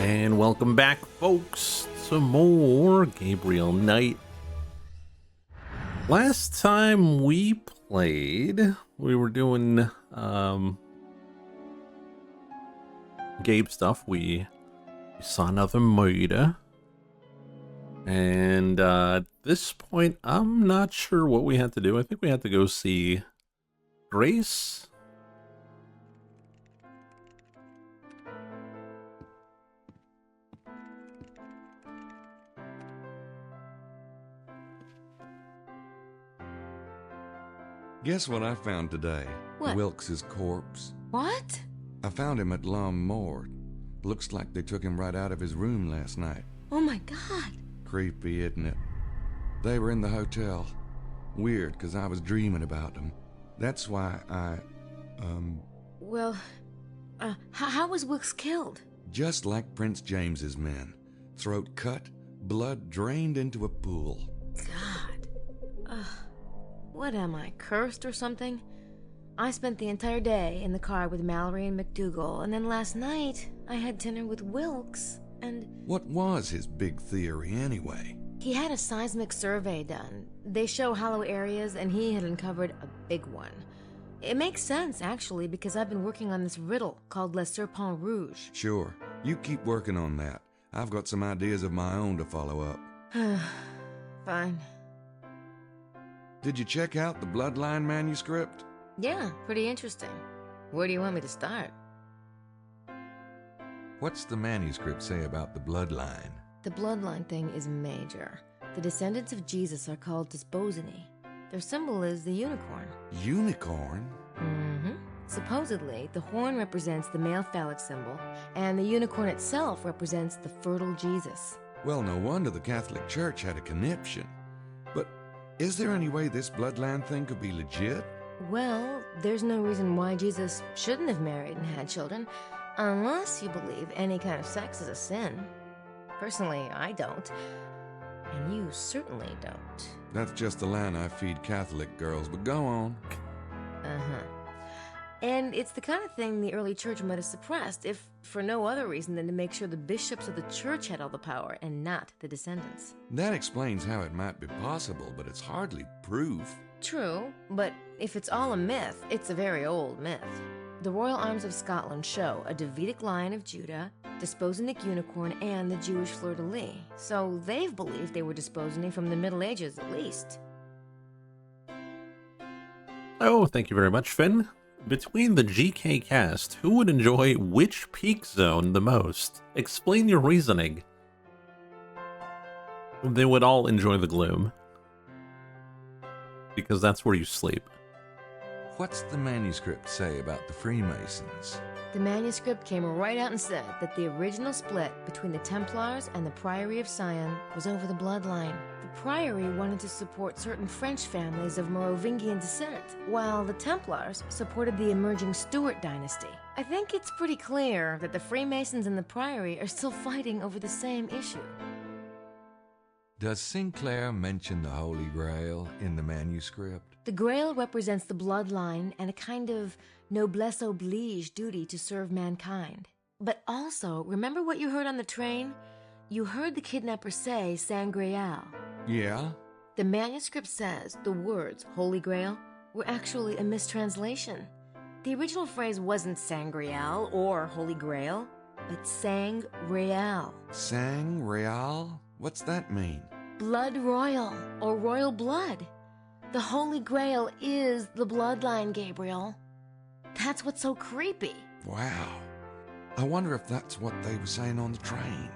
And welcome back, folks, to more Gabriel Knight. Last time we played, we were doing Gabe stuff. We saw another murder. And at this point, I'm not sure what we had to do. I think we had to go see Grace. Guess what I found today? What? Wilkes's corpse. What? I found him at Lom Morgue. Looks like they took him right out of his room last night. Oh my God. Creepy, isn't it? They were in the hotel. Weird, 'cause I was dreaming about them. That's why Well, how was Wilkes killed? just like Prince James's men. Throat cut, blood drained into a pool. God. What am I, cursed or something? I spent the entire day in the car with Mallory and McDougal, and then last night I had dinner with Wilkes, and... What was his big theory, anyway? He had a seismic survey done. They show hollow areas, and he had uncovered a big one. It makes sense, actually, because I've been working on this riddle called Le Serpent Rouge. Sure, you keep working on that. I've got some ideas of my own to follow up. Fine. Did you check out the Bloodline manuscript? Yeah, pretty interesting. Where do you want me to start? What's the manuscript say about the Bloodline? The bloodline thing is major. The descendants of Jesus are called Disposini. Their symbol is the unicorn. Unicorn? Mm-hmm. Supposedly, the horn represents the male phallic symbol, and the unicorn itself represents the fertile Jesus. Well, no wonder the Catholic Church had a conniption. But is there any way this Bloodline thing could be legit? Well, there's no reason why Jesus shouldn't have married and had children, unless you believe any kind of sex is a sin. Personally, I don't. And you certainly don't. That's just the line I feed Catholic girls, but go on. Uh-huh. And it's the kind of thing the early church might have suppressed, if for no other reason than to make sure the bishops of the church had all the power and not the descendants. That explains how it might be possible, but it's hardly proof. True, but if it's all a myth, it's a very old myth. The royal arms of Scotland show a Davidic lion of Judah, Disposinic unicorn, and the Jewish fleur-de-lis. So they've believed they were Disposini from the Middle Ages, at least. Oh, thank you very much, Finn. Between the GK cast, who would enjoy which peak zone the most? Explain your reasoning. They would all enjoy the gloom. Because that's where you sleep. What's the manuscript say about the Freemasons? The manuscript came right out and said that the original split between the Templars and the Priory of Sion was over the bloodline. The Priory wanted to support certain French families of Merovingian descent, while the Templars supported the emerging Stuart dynasty. I think it's pretty clear that the Freemasons and the Priory are still fighting over the same issue. Does Sinclair mention the Holy Grail in the manuscript? The Grail represents the bloodline and a kind of noblesse oblige duty to serve mankind. But also, remember what you heard on the train? You heard the kidnapper say Sangreal. Yeah? The manuscript says the words Holy Grail were actually a mistranslation. The original phrase wasn't Sangreal or Holy Grail, but Sang-Real. Sang-Real? What's that mean? Blood royal, or royal blood. The Holy Grail is the bloodline, Gabriel. That's what's so creepy. Wow. I wonder if that's what they were saying on the train.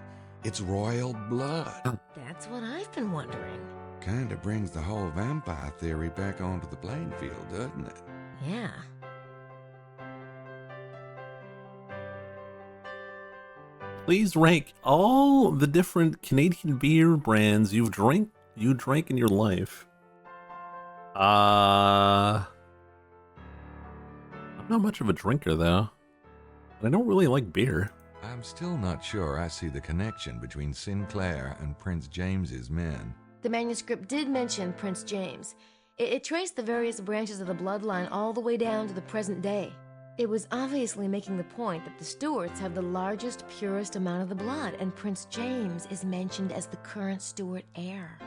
It's royal blood. That's what I've been wondering. Kinda brings the whole vampire theory back onto the playing field, doesn't it? Yeah. Please rank all the different Canadian beer brands you drank in your life. I'm not much of a drinker though. I don't really like beer. I'm still not sure I see the connection between Sinclair and Prince James's men. The manuscript did mention Prince James. It traced the various branches of the bloodline all the way down to the present day. It was obviously making the point that the Stuarts have the largest, purest amount of the blood, and Prince James is mentioned as the current Stuart heir.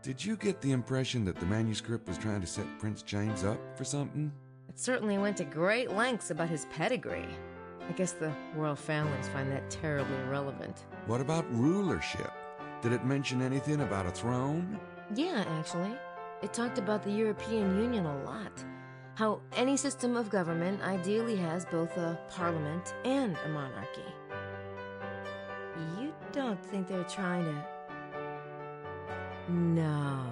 Did you get the impression that the manuscript was trying to set Prince James up for something? It certainly went to great lengths about his pedigree. I guess the royal families find that terribly irrelevant. What about rulership? Did it mention anything about a throne? Yeah, actually. It talked about the European Union a lot. How any system of government ideally has both a parliament and a monarchy. You don't think they're trying to... No.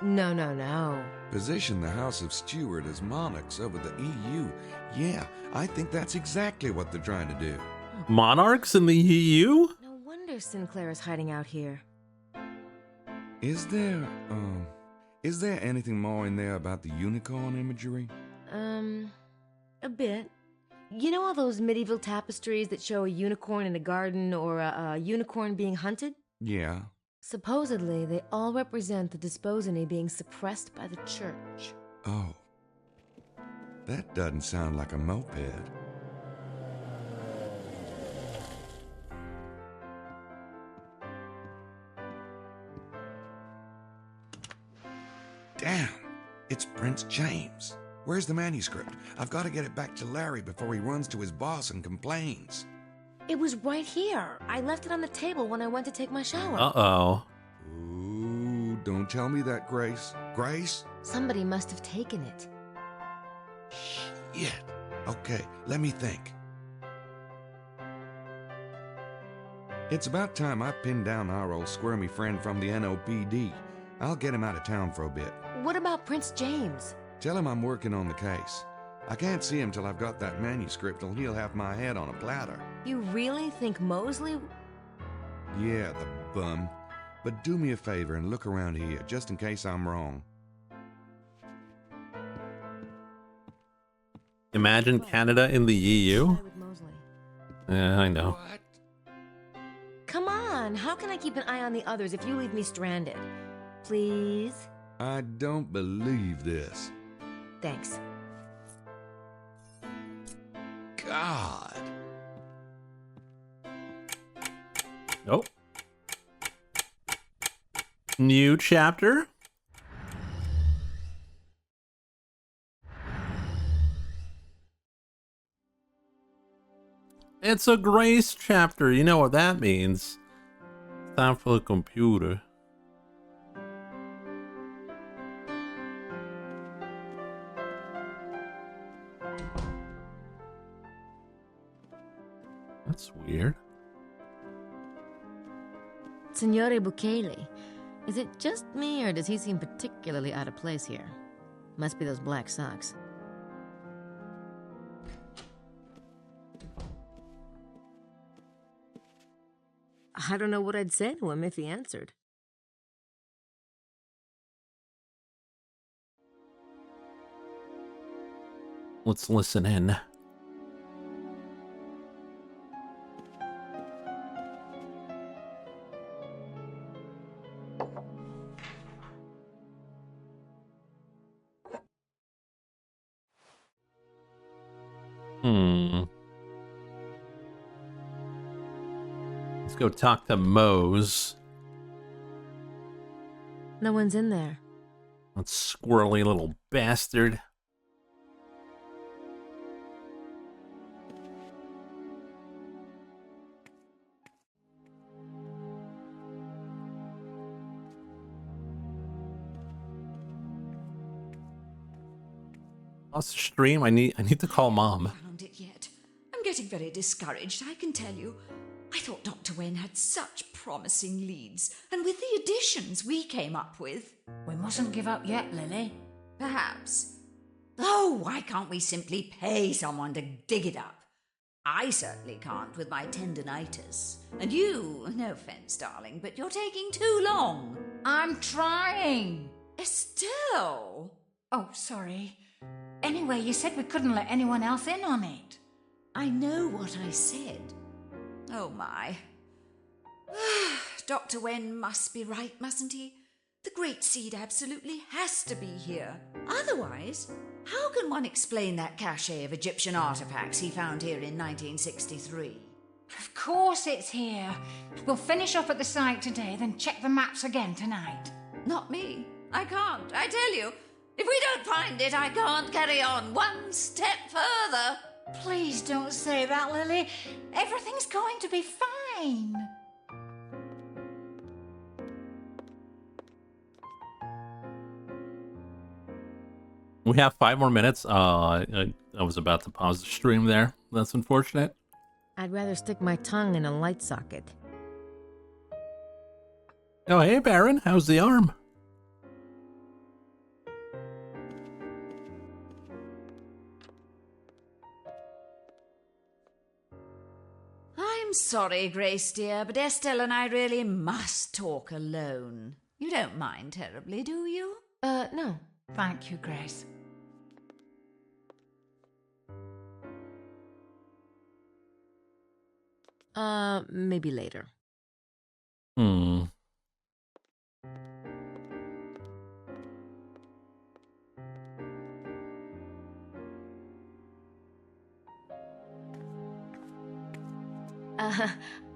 No. Position the House of Stuart as monarchs over the EU. Yeah, I think that's exactly what they're trying to do. Monarchs in the EU? No wonder Sinclair is hiding out here. Is there anything more in there about the unicorn imagery? A bit. You know all those medieval tapestries that show a unicorn in a garden or a unicorn being hunted? Yeah. Supposedly, they all represent the Desposini being suppressed by the church. Oh. That doesn't sound like a moped. Damn! It's Prince James. Where's the manuscript? I've got to get it back to Larry before he runs to his boss and complains. It was right here. I left it on the table when I went to take my shower. Uh-oh. Ooh, don't tell me that, Grace. Grace? Somebody must have taken it. Shit. Okay, let me think. It's about time I pinned down our old squirmy friend from the NOPD. I'll get him out of town for a bit. What about Prince James? Tell him I'm working on the case. I can't see him till I've got that manuscript, or he'll have my head on a platter. You really think Mosley... Yeah, the bum. But do me a favor and look around here, just in case I'm wrong. Imagine Canada in the EU? With Mosley. Yeah, I know. What? Come on, how can I keep an eye on the others if you leave me stranded? Please? I don't believe this. Thanks. God. Nope. New chapter? It's a grace chapter. You know what that means. Time for the computer. That's weird. Signore Bukele, is it just me or does he seem particularly out of place here? Must be those black socks. I don't know what I'd say to him if he answered. Let's listen in. Let's go talk to Mose. No one's in there. That squirrely little bastard. Off the stream, I need to call Mom. Found it yet. I'm getting very discouraged, I can tell you. I thought Dr. Wen had such promising leads, and with the additions we came up with... We mustn't give up yet, Lily. Perhaps. Oh, why can't we simply pay someone to dig it up? I certainly can't with my tendinitis. And you, no offense, darling, but you're taking too long. I'm trying. Estelle! Oh, sorry. Anyway, you said we couldn't let anyone else in on it. I know what I said. Oh, my. Dr. Wen must be right, mustn't he? The Great Seed absolutely has to be here. Otherwise, how can one explain that cache of Egyptian artifacts he found here in 1963? Of course it's here. We'll finish up at the site today, then check the maps again tonight. Not me. I can't, I tell you. If we don't find it, I can't carry on one step further. Please don't say that, Lily. Everything's going to be fine. We have 5 more minutes. I was about to pause the stream there. That's unfortunate. I'd rather stick my tongue in a light socket. Oh, hey, Baron. How's the arm? I'm sorry, Grace dear, but Estelle and I really must talk alone. You don't mind terribly, do you? No. Thank you, Grace. Maybe later. Hmm.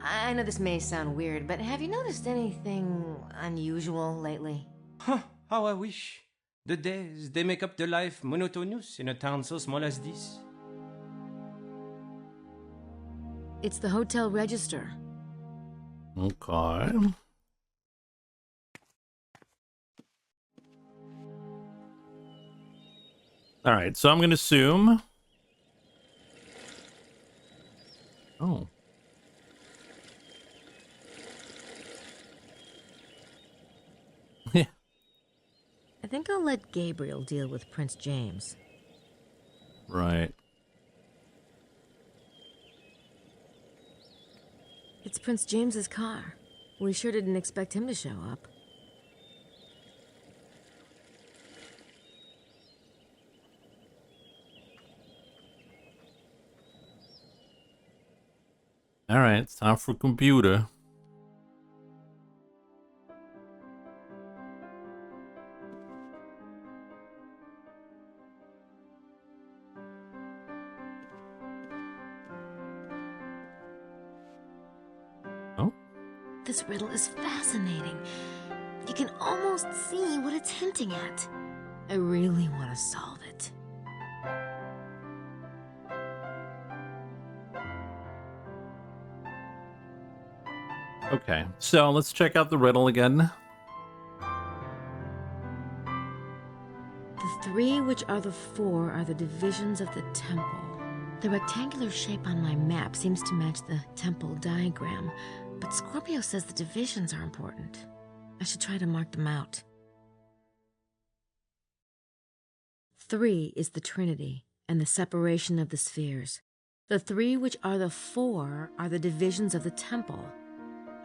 I know this may sound weird, but have you noticed anything unusual lately? Huh, how I wish. The days, they make up the life monotonous in a town so small as this. It's the hotel register. Okay. All right, so I'm going to assume... Oh. Yeah. I think I'll let Gabriel deal with Prince James. Right. It's Prince James's car. We sure didn't expect him to show up. All right, it's time for computer. Oh. This riddle is fascinating. You can almost see what it's hinting at. I really want to solve it. Okay, so let's check out the riddle again. The 3 which are the 4 are the divisions of the temple. The rectangular shape on my map seems to match the temple diagram, but Scorpio says the divisions are important. I should try to mark them out. 3 is the Trinity and the separation of the spheres. The 3 which are the 4 are the divisions of the temple.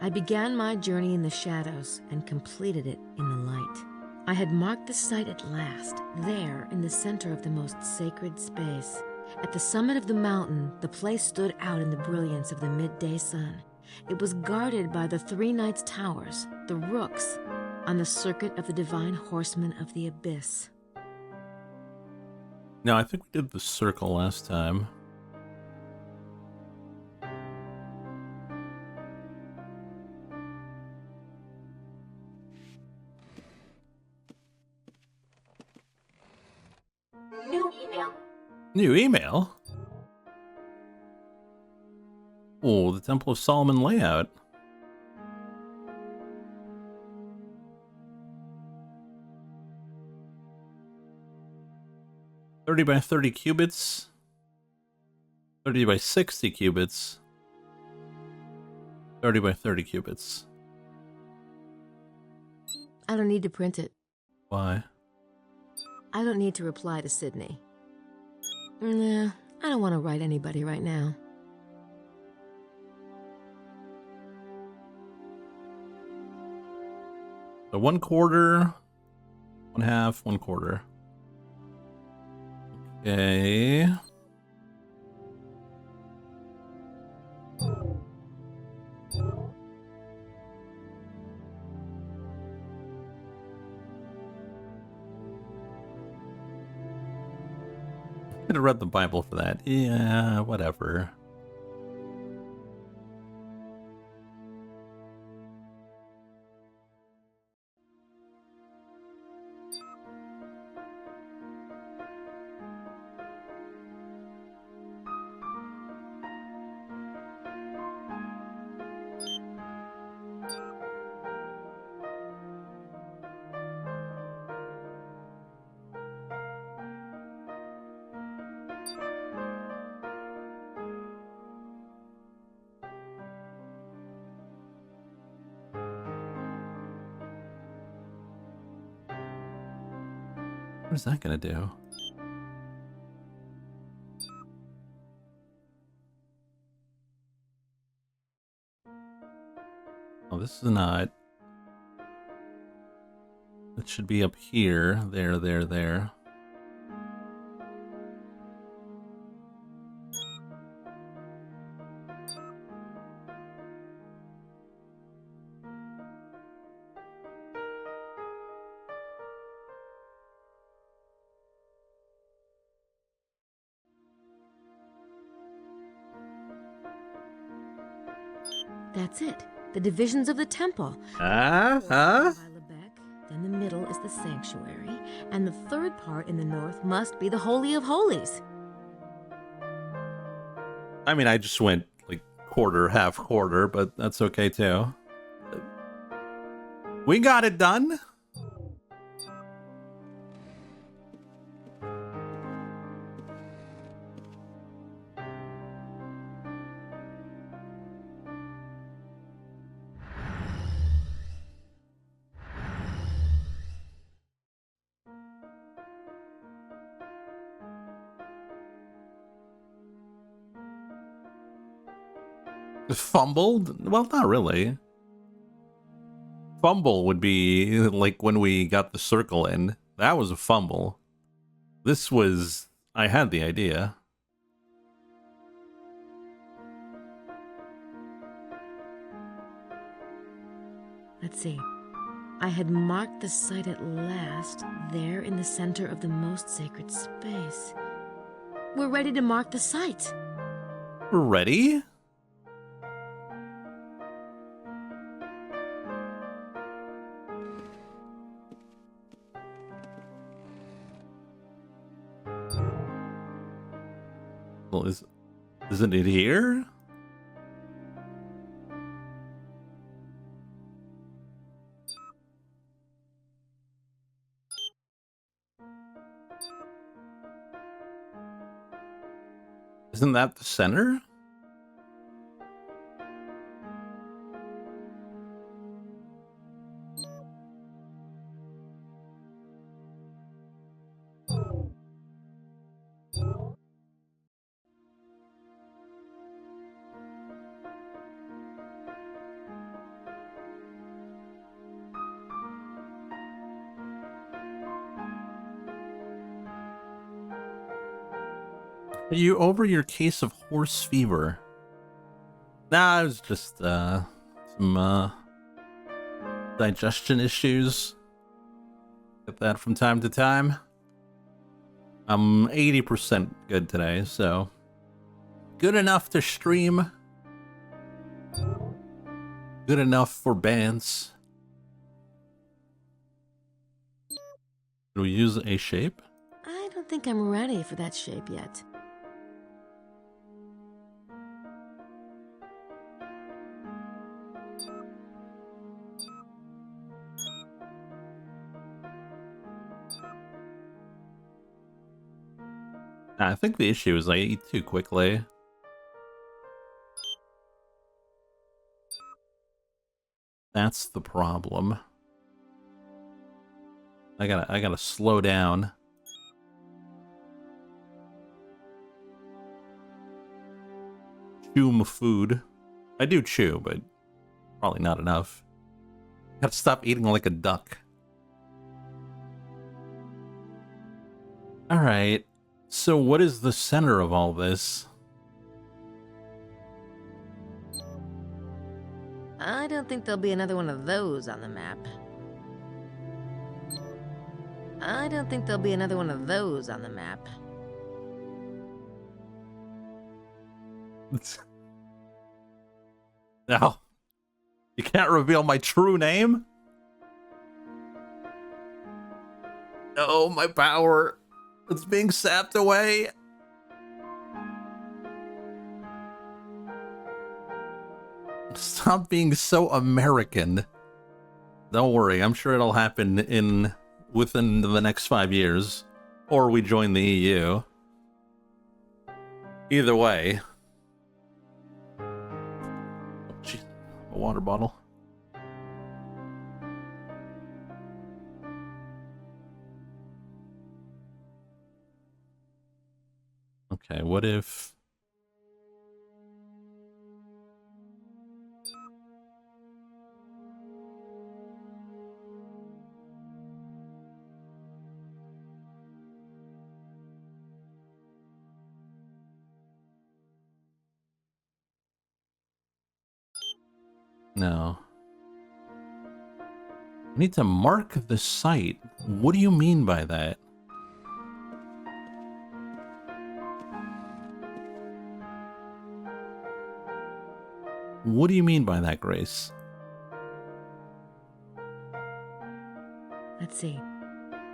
I began my journey in the shadows and completed it in the light. I had marked the site at last, there in the center of the most sacred space. At the summit of the mountain, the place stood out in the brilliance of the midday sun. It was guarded by the 3 knights' towers, the rooks, on the circuit of the divine horsemen of the abyss. No, I think we did the circle last time. New email. New email? Oh, the Temple of Solomon layout. "30 by 30 cubits, 30 by 60 cubits, 30 by 30 cubits. I don't need to print it. Why? I don't need to reply to Sydney. Nah, I don't want to write anybody right now. So 1/4, 1/2, 1/4. Okay. read the Bible for that. Yeah, whatever. What is that gonna do? Oh, this is not. It should be up here. There. That's it. The divisions of the temple. Huh? Then the middle is the sanctuary, and the third part in the north must be the Holy of Holies. I mean, I just went like quarter, half quarter, but that's okay too. We got it done. Fumbled? Well, not really. Fumble would be like when we got the circle in. That was a fumble. This was... I had the idea. Let's see. I had marked the site at last, there in the center of the most sacred space. We're ready to mark the site. We're ready? Well, isn't it here? Isn't that the center? Are you over your case of horse fever? Nah, it was just some digestion issues. Get that from time to time. I'm 80% good today, so good enough to stream. Good enough for bands. Do we use a shape? I don't think I'm ready for that shape yet. I think the issue is I eat too quickly. That's the problem. I gotta slow down. Chew my food. I do chew, but probably not enough. Gotta stop eating like a duck. Alright. So what is the center of all this? I don't think there'll be another one of those on the map. I don't think there'll be another one of those on the map. No. You can't reveal my true name? No, my power. It's being sapped away. Stop being so American. Don't worry, I'm sure it'll happen within the next 5 years. Or we join the EU. Either way. Oh, geez. A water bottle. Okay, what if... No. We need to mark the site. What do you mean by that? What do you mean by that, Grace? Let's see.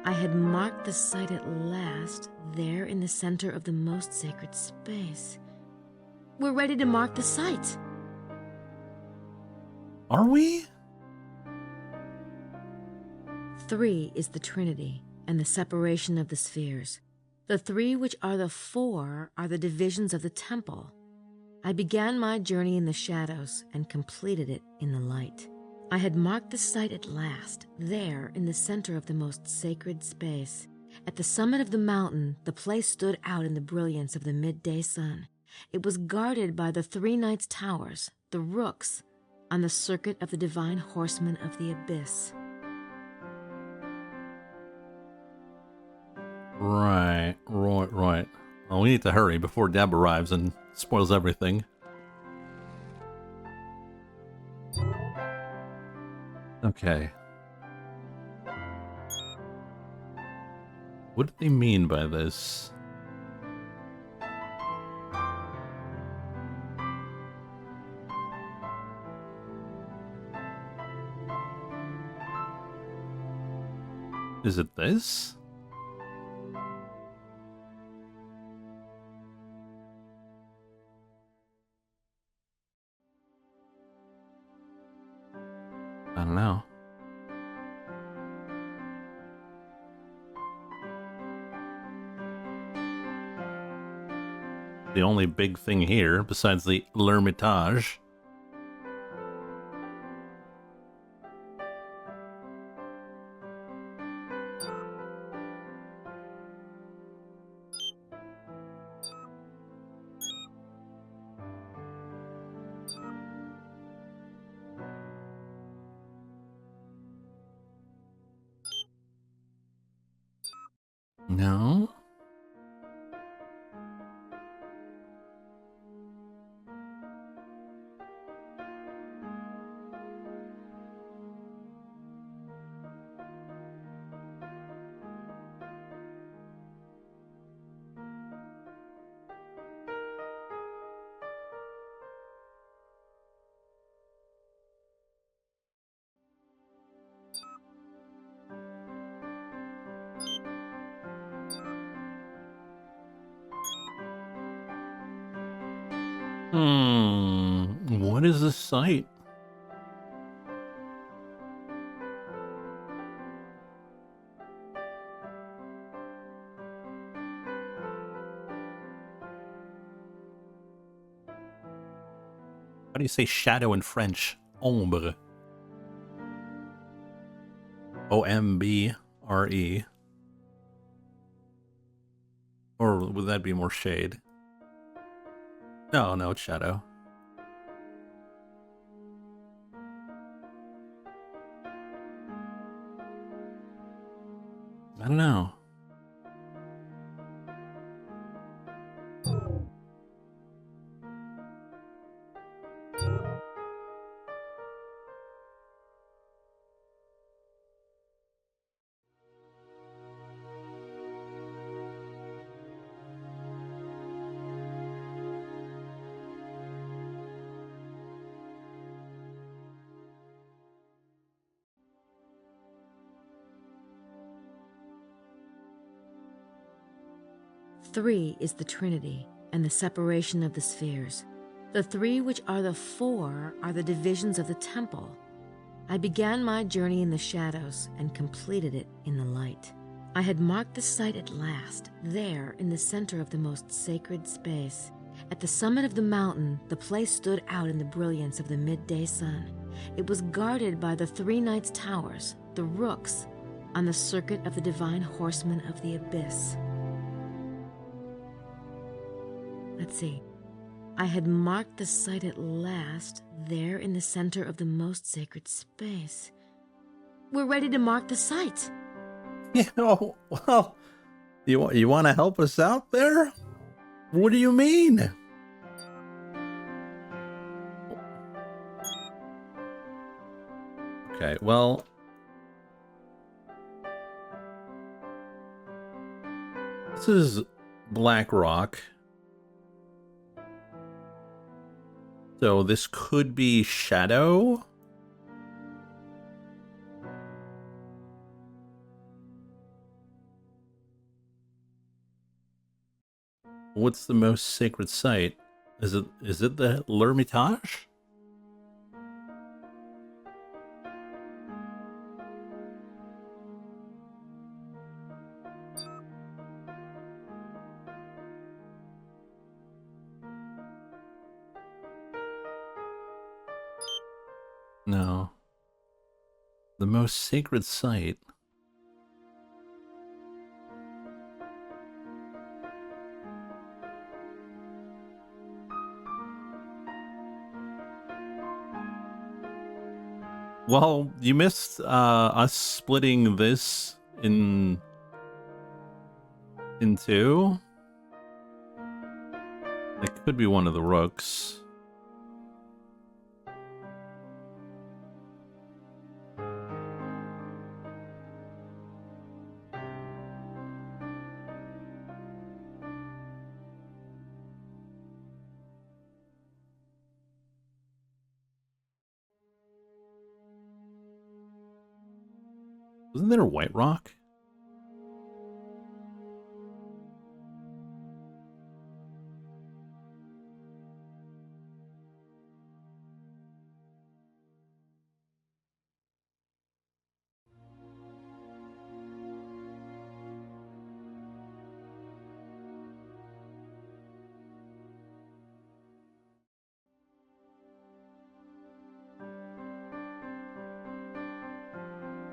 I had marked the site at last, there in the center of the most sacred space. We're ready to mark the site. Are we? 3 is the Trinity and the separation of the spheres. The 3 which are the 4 are the divisions of the temple. I began my journey in the shadows and completed it in the light. I had marked the site at last, there in the center of the most sacred space. At the summit of the mountain, the place stood out in the brilliance of the midday sun. It was guarded by the 3 knights' towers, the rooks, on the circuit of the divine horsemen of the abyss. Right. Well, we need to hurry before Deb arrives and spoils everything. Okay. What do they mean by this? Is it this? I don't know. The only big thing here, besides the L'Hermitage. No? What is this site? How do you say shadow in French? Ombre. O-M-B-R-E. Or would that be more shade? No, it's shadow. I don't know. 3 is the Trinity and the separation of the spheres. The 3, which are the 4, are the divisions of the temple. I began my journey in the shadows and completed it in the light. I had marked the site at last, there in the center of the most sacred space. At the summit of the mountain, the place stood out in the brilliance of the midday sun. It was guarded by the 3 knights' towers, the rooks, on the circuit of the divine horsemen of the abyss. Let's see. I had marked the site at last, there in the center of the most sacred space. We're ready to mark the site. You know, well, you want to help us out there? What do you mean? Okay, well, this is Black Rock. So this could be Shadow. What's the most sacred site? Is it the L'Ermitage? No. The most sacred site. Well, you missed us splitting this in two. It could be one of the rooks. Wasn't there a White Rock?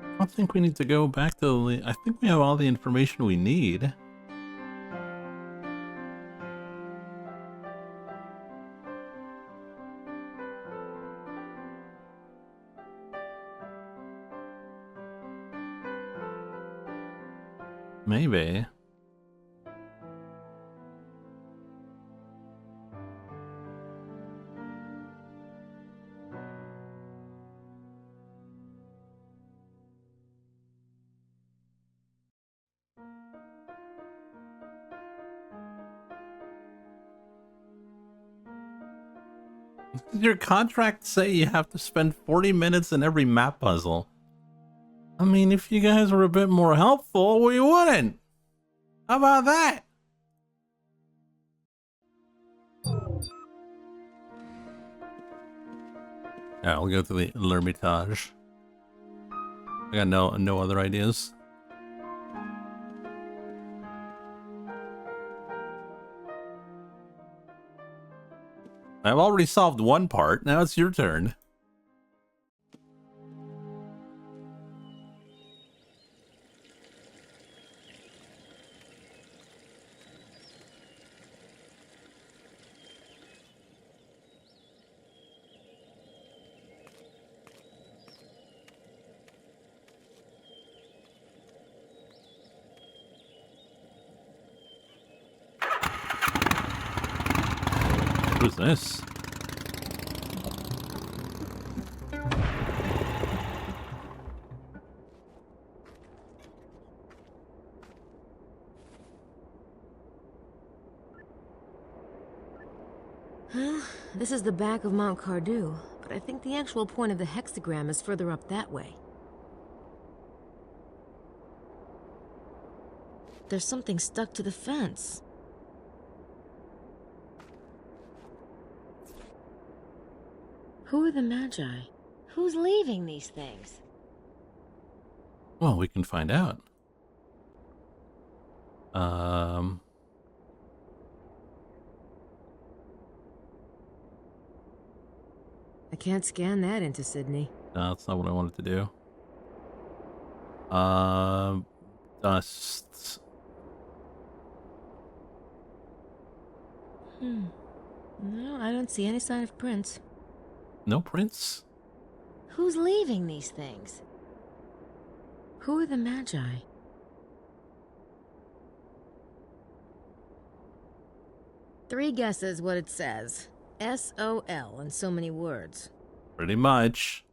I don't think we need to go back to the... I think we have all the information we need. Maybe. Did your contract say you have to spend 40 minutes in every map puzzle? I mean, if you guys were a bit more helpful, we wouldn't. How about that? Yeah, I'll go to the L'Ermitage. I got no other ideas. I've already solved one part. Now it's your turn. Who's this? Well, this is the back of Mount Cardew, but I think the actual point of the hexagram is further up that way. There's something stuck to the fence. Who are the Magi? Who's leaving these things? Well, we can find out. I can't scan that into Sydney. No, that's not what I wanted to do. Dust. No, I don't see any sign of prints. No prints? Who's leaving these things? Who are the Magi? Three guesses what it says. S-O-L in so many words. Pretty much.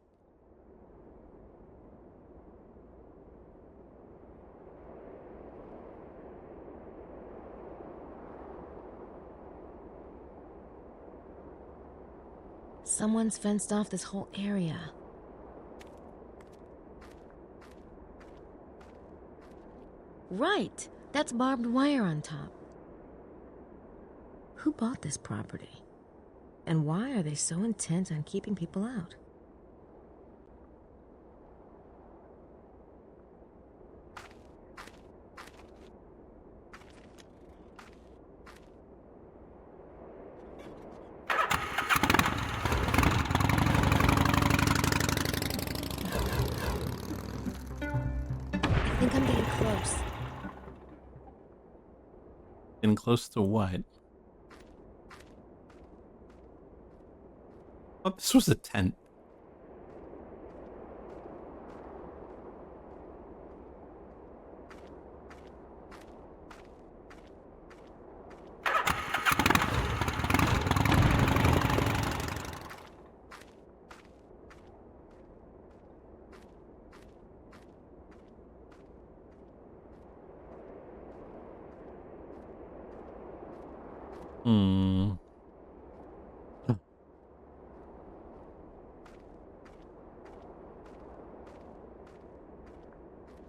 Someone's fenced off this whole area. Right! That's barbed wire on top. Who bought this property? And why are they so intent on keeping people out? I think I'm getting close. Getting close to what? Oh, this was a tent.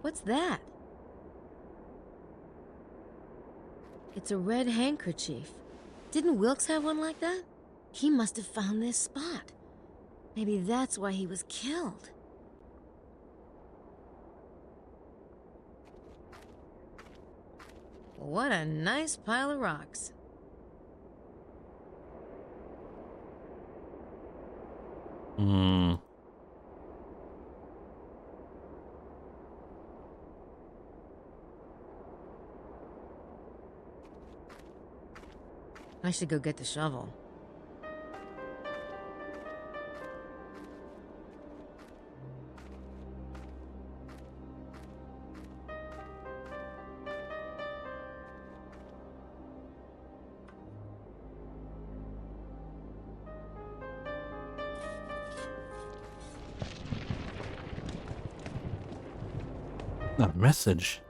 What's that? It's a red handkerchief. Didn't Wilkes have one like that? He must have found this spot. Maybe that's why he was killed. What a nice pile of rocks. I should go get the shovel. A message.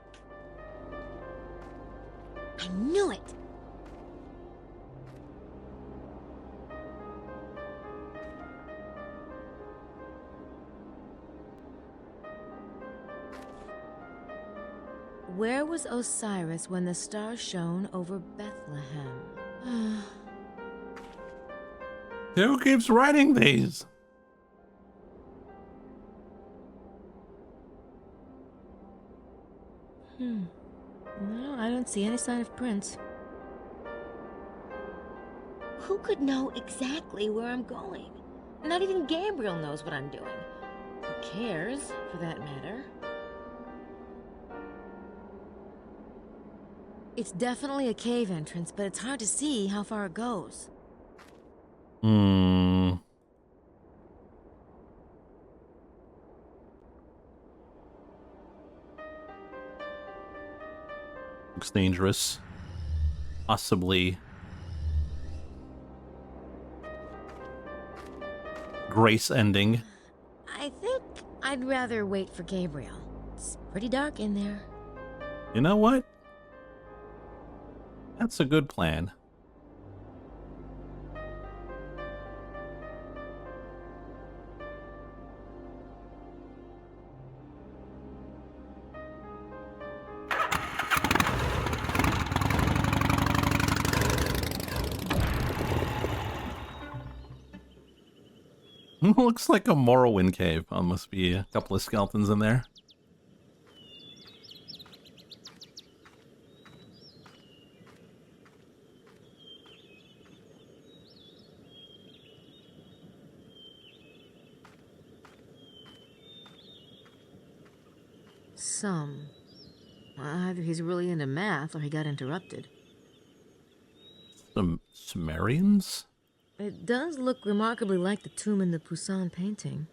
I knew it! Where was Osiris when the star shone over Bethlehem? Who keeps writing these? No, I don't see any sign of prints. Who could know exactly where I'm going? Not even Gabriel knows what I'm doing. Who cares, for that matter? It's definitely a cave entrance, but it's hard to see how far it goes. Looks dangerous. Possibly grace ending. I think I'd rather wait for Gabriel. It's pretty dark in there. You know what? That's a good plan. Looks like a Morrowind cave. Must be a couple of skeletons in there. Some. Either he's really into math or he got interrupted. Some Sumerians? It does look remarkably like the tomb in the Poussin painting.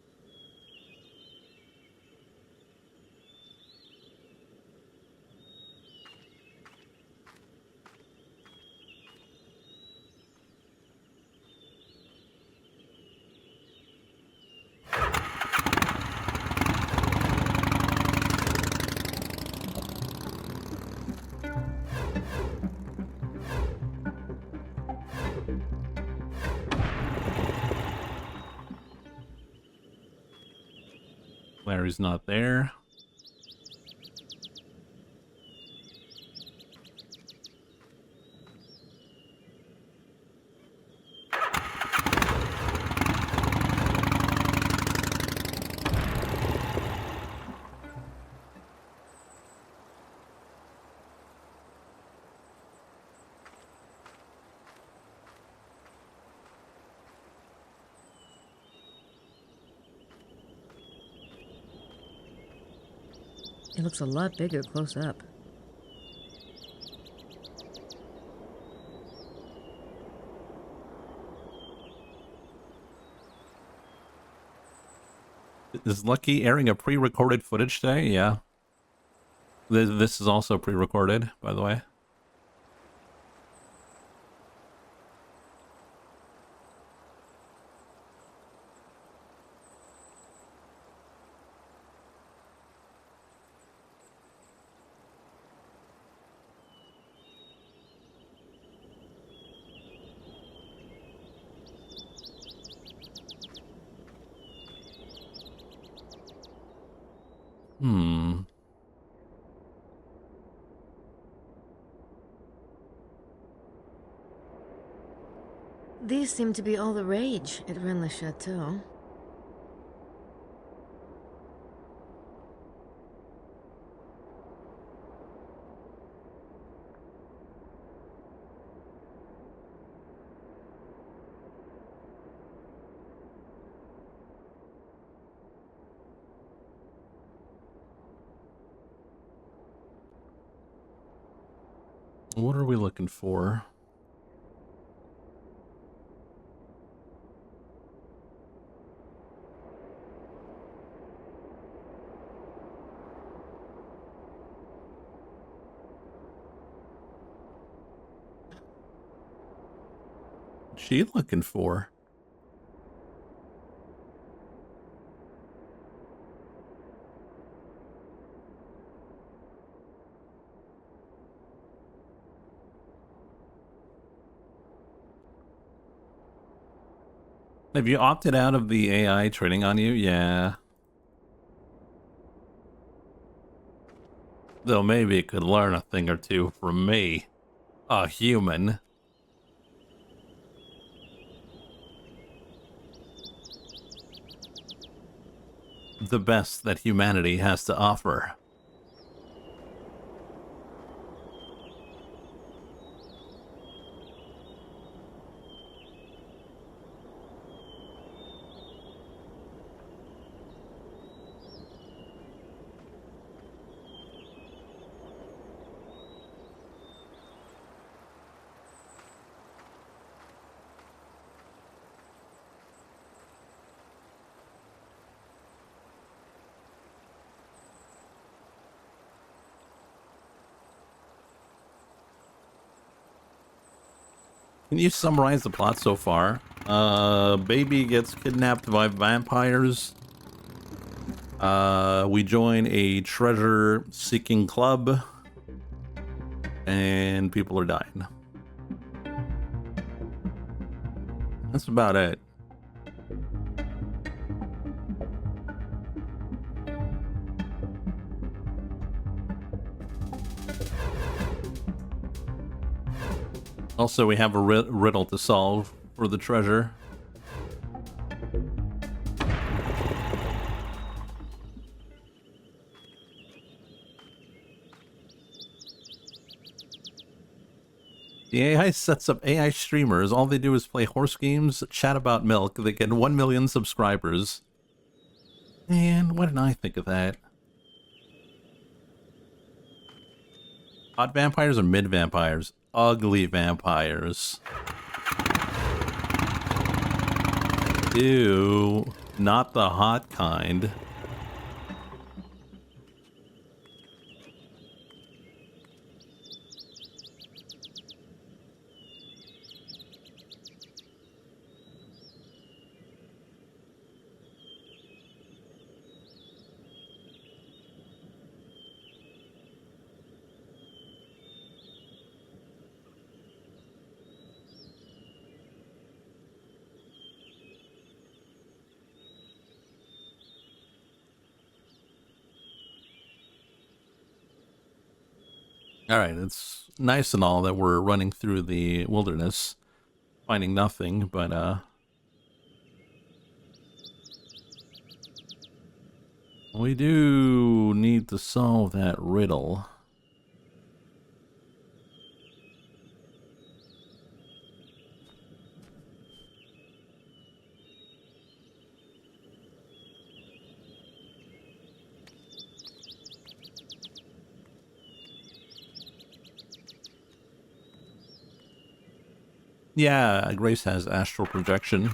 Larry's not there. It looks a lot bigger close up. Is Lucky airing a pre-recorded footage today? Yeah. This is also pre-recorded, by the way. These seem to be all the rage at Rennes-le-Chateau. What are we looking for? What's she looking for? Have you opted out of the AI trading on you? Yeah. Though maybe it could learn a thing or two from me. A human. The best that humanity has to offer. Can you summarize the plot so far? Baby gets kidnapped by vampires. We join a treasure-seeking club. And people are dying. That's about it. Also, we have a riddle to solve for the treasure. The AI sets up AI streamers. All they do is play horse games, chat about milk. They get 1 million subscribers. Man, why didn't I think of that? Hot vampires or mid vampires? Ugly vampires. Ew, not the hot kind. All right, it's nice and all that we're running through the wilderness, finding nothing, but we do need to solve that riddle. Yeah, Grace has astral projection.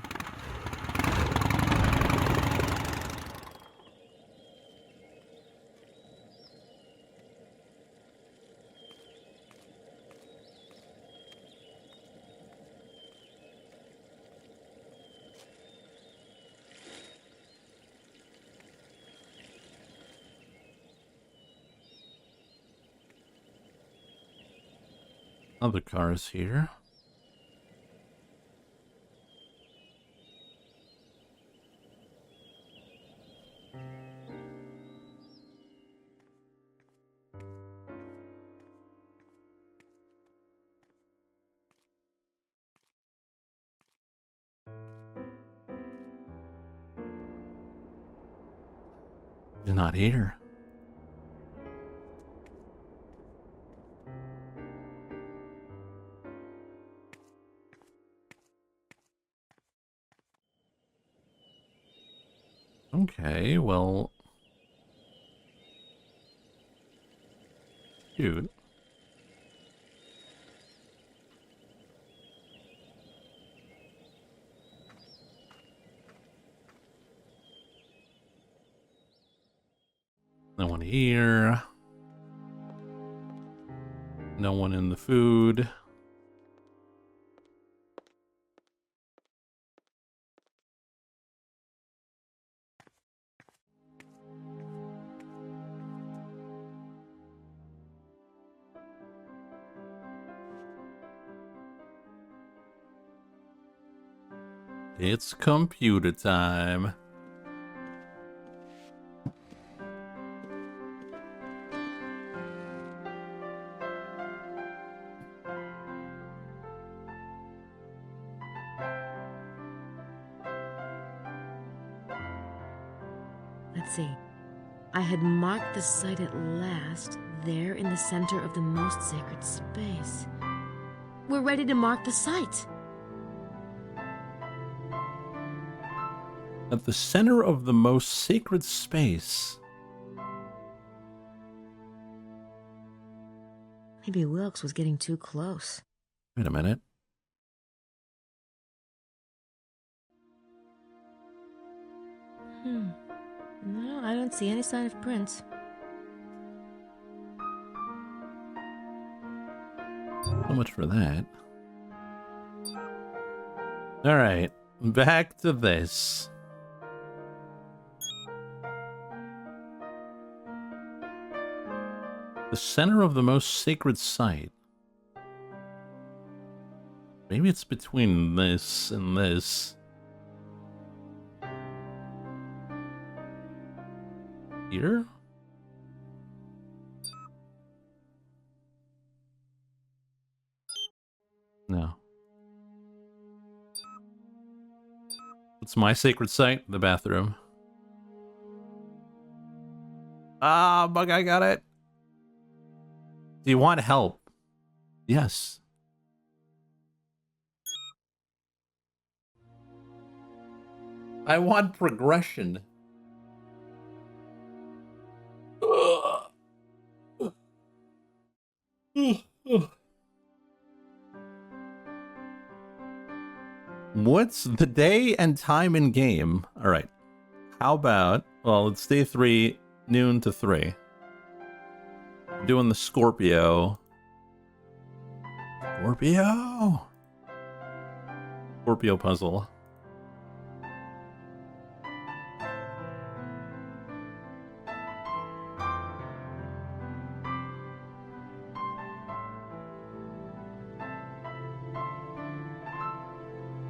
Other cars here. He's not here. Okay, well... Cute. No one here. No one in the food. It's computer time. Let's see. I had marked the site at last, there in the center of the most sacred space. We're ready to mark the site. At the center of the most sacred space. Maybe Wilkes was getting too close. Wait a minute. No, I don't see any sign of Prince. So much for that. All right, back to this. The center of the most sacred site. Maybe it's between this and this. Here? No. What's my sacred site? The bathroom. Ah, Bug, I got it. Do you want help? Yes. I want progression. What's the day and time in game? All right. How about, well, it's day 3, noon to 3. We're doing the Scorpio. Scorpio puzzle.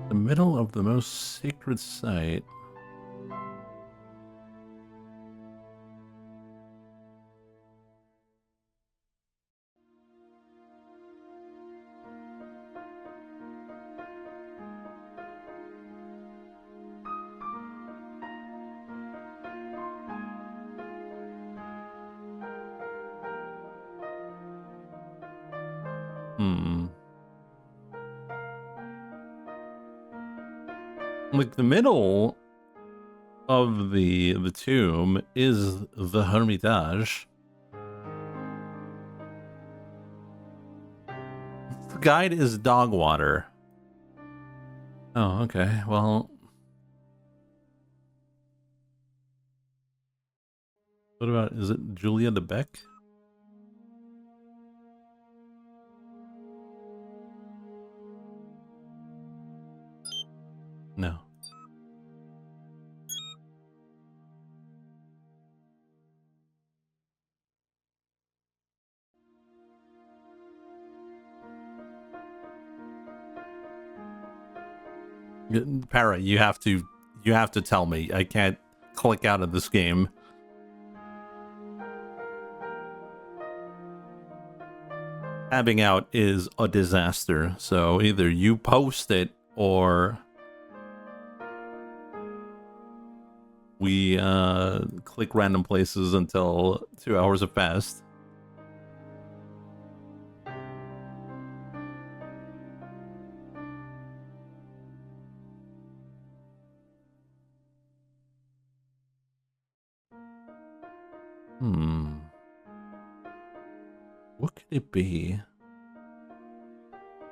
The middle of the most sacred site. Like the middle of the tomb is the Hermitage. The guide is dog water. Oh, okay. Well, what about, is it Julia de Beck? No. Para, you have to tell me. I can't click out of this game. Tabbing out is a disaster, so either you post it or we click random places until 2 hours have passed. What could it be?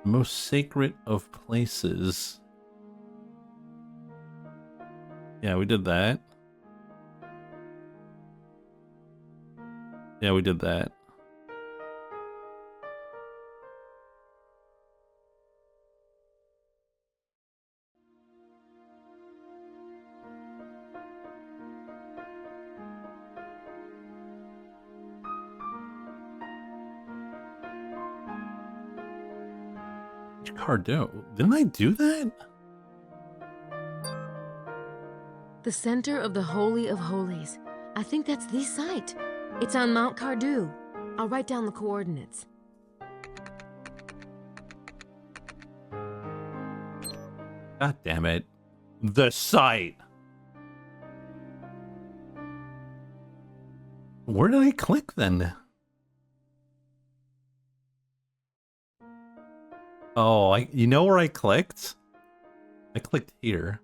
The most sacred of places. Yeah, we did that. Yeah, we did that. Cardo. Didn't I do that? The center of the Holy of Holies. I think that's the site. It's on Mount Cardew. I'll write down the coordinates. God damn it. The site. Where did I click then? Oh, you know where I clicked? I clicked here.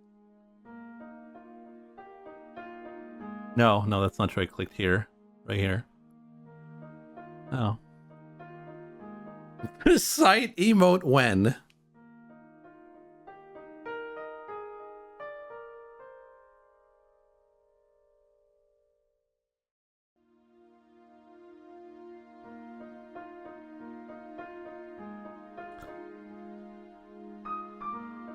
No, that's not true. I clicked here. Right here. Oh. Site emote when?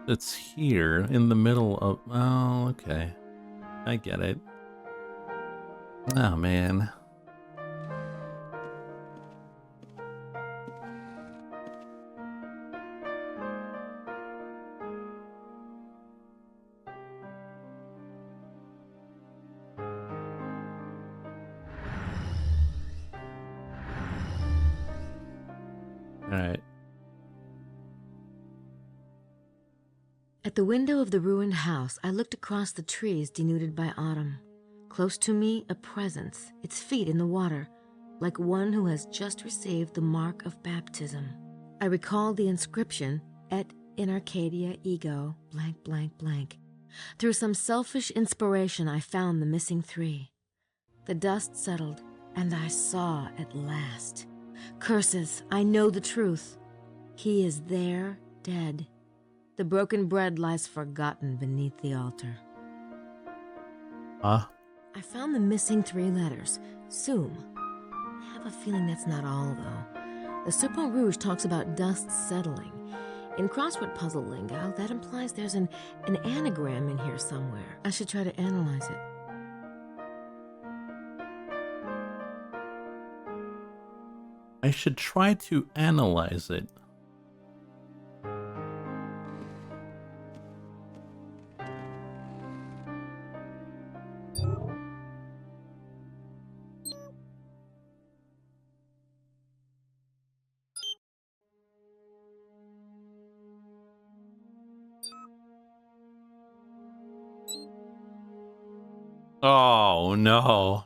It's here in the middle of... Oh, okay. I get it. Oh, man. All right. At the window of the ruined house, I looked across the trees denuded by autumn. Close to me, a presence, its feet in the water, like one who has just received the mark of baptism. I recalled the inscription, Et in Arcadia ego, blank, blank, blank. Through some selfish inspiration, I found the missing 3. The dust settled, and I saw at last. Curses, I know the truth. He is there, dead. The broken bread lies forgotten beneath the altar. Huh? I found the missing 3 letters. Soum. I have a feeling that's not all, though. The Serpent Rouge talks about dust settling. In crossword puzzle lingo, that implies there's an anagram in here somewhere. I should try to analyze it. I should try to analyze it. Oh no.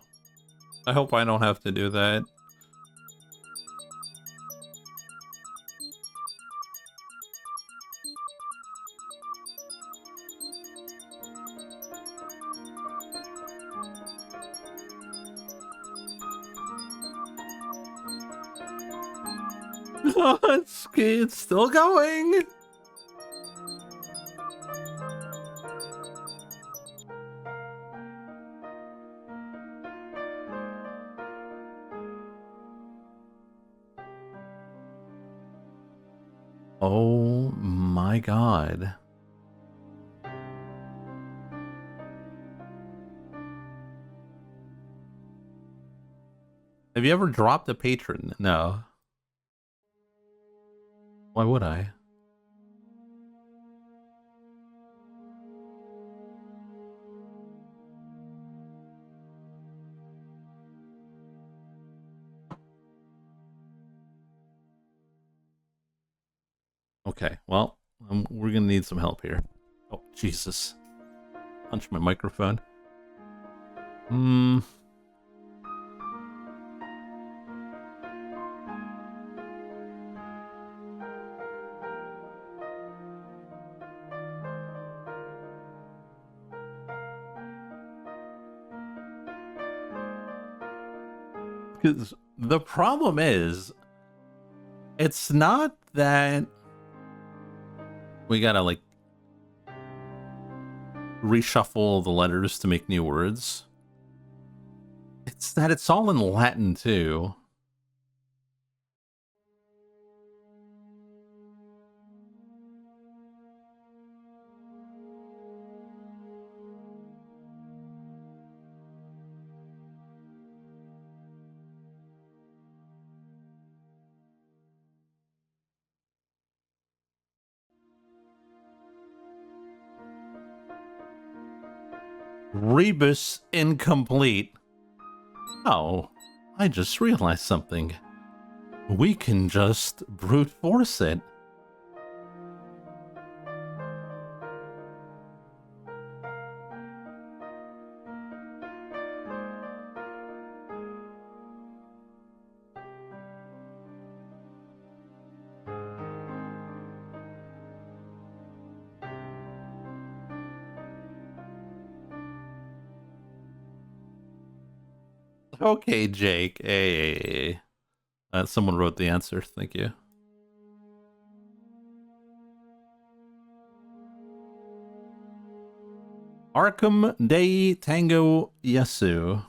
I hope I don't have to do that. It's still going. Oh my god. Have you ever dropped a patron? No. Why would I? Okay, well, we're gonna need some help here. Oh, Jesus. Punch my microphone. Because the problem is, it's not that we gotta, like, reshuffle the letters to make new words. It's that it's all in Latin, too. Rebus incomplete. Oh, I just realized something. We can just brute force it. Okay, Jake. Hey. Someone wrote the answer. Thank you. Arkham Dei Tango Yasu.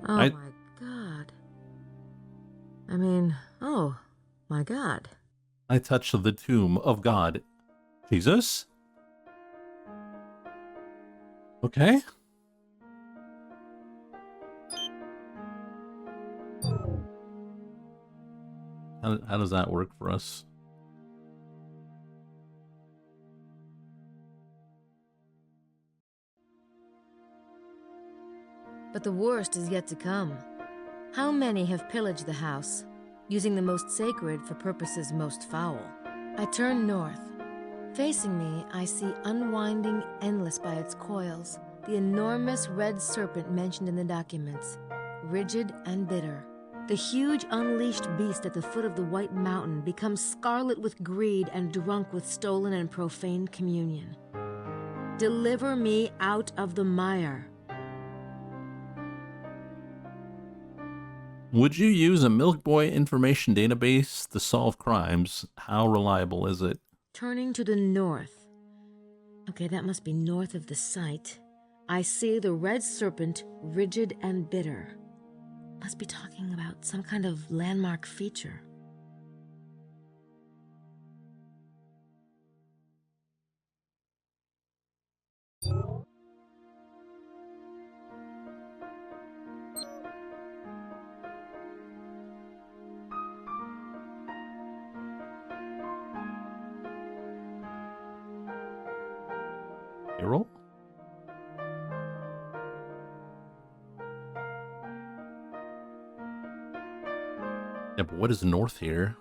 Oh my god. I mean, oh my god. I touched the tomb of God. Jesus? Okay. How does that work for us? But the worst is yet to come. How many have pillaged the house, using the most sacred for purposes most foul? I turn north. Facing me, I see unwinding endless by its coils, the enormous red serpent mentioned in the documents, rigid and bitter. The huge unleashed beast at the foot of the White Mountain becomes scarlet with greed and drunk with stolen and profaned communion. Deliver me out of the mire. Would you use a Milk Boy information database to solve crimes? How reliable is it? Turning to the north. Okay, that must be north of the site. I see the red serpent, rigid and bitter. Must be talking about some kind of landmark feature. Roll? Yeah, but what is north here?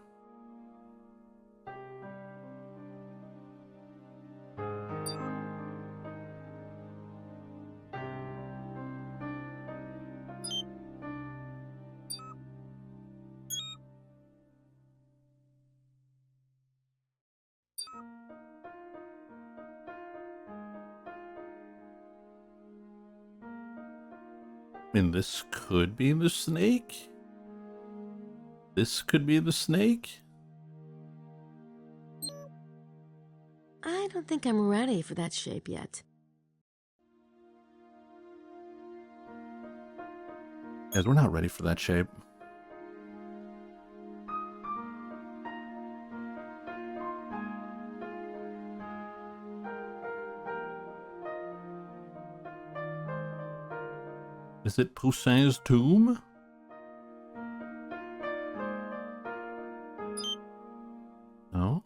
I mean, this could be the snake. This could be the snake. I don't think I'm ready for that shape yet. Guys, we're not ready for that shape. Is it Poussin's tomb? No?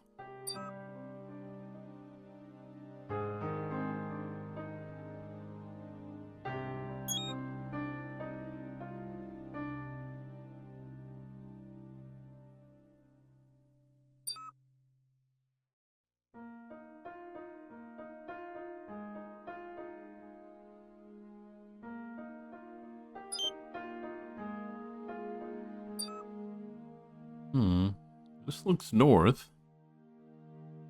This looks north.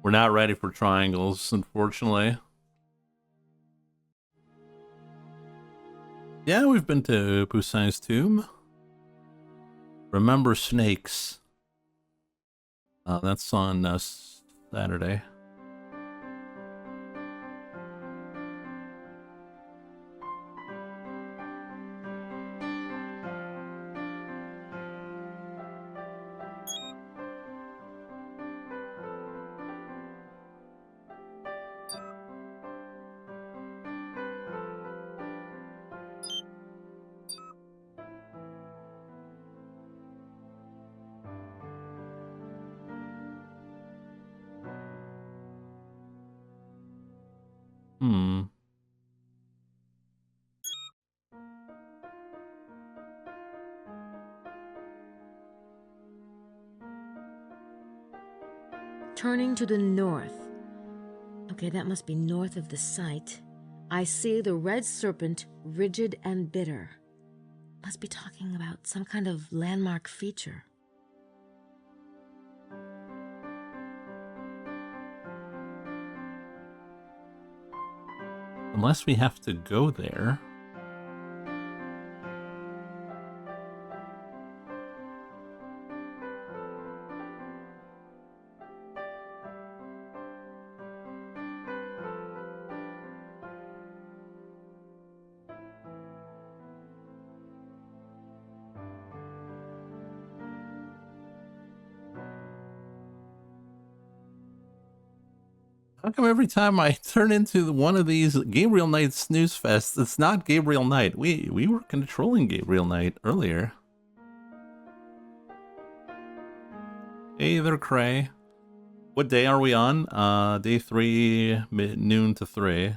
We're not ready for triangles, unfortunately. Yeah, we've been to Poussin's tomb. Remember snakes. That's on Saturday. Turning to the north. Okay, that must be north of the site. I see the red serpent, rigid and bitter. Must be talking about some kind of landmark feature. Unless we have to go there. How come every time I turn into one of these Gabriel Knight snooze fests, it's not Gabriel Knight? We were controlling Gabriel Knight earlier. Hey there, Cray. What day are we on? Day 3, noon to 3.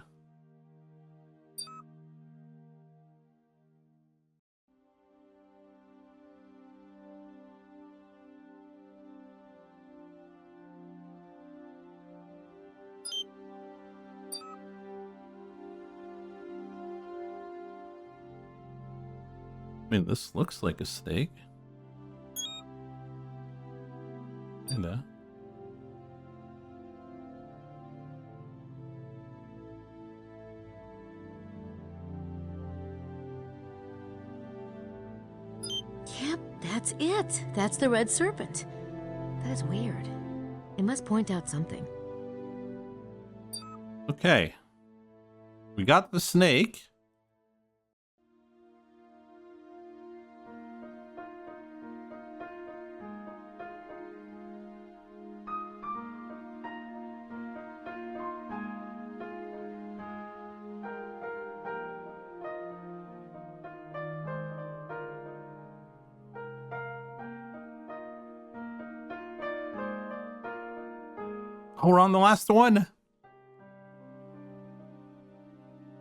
I mean, this looks like a steak. Kinda. Yep, that's it. That's the red serpent. That is weird. It must point out something. Okay. We got the snake. Oh, we're on the last one.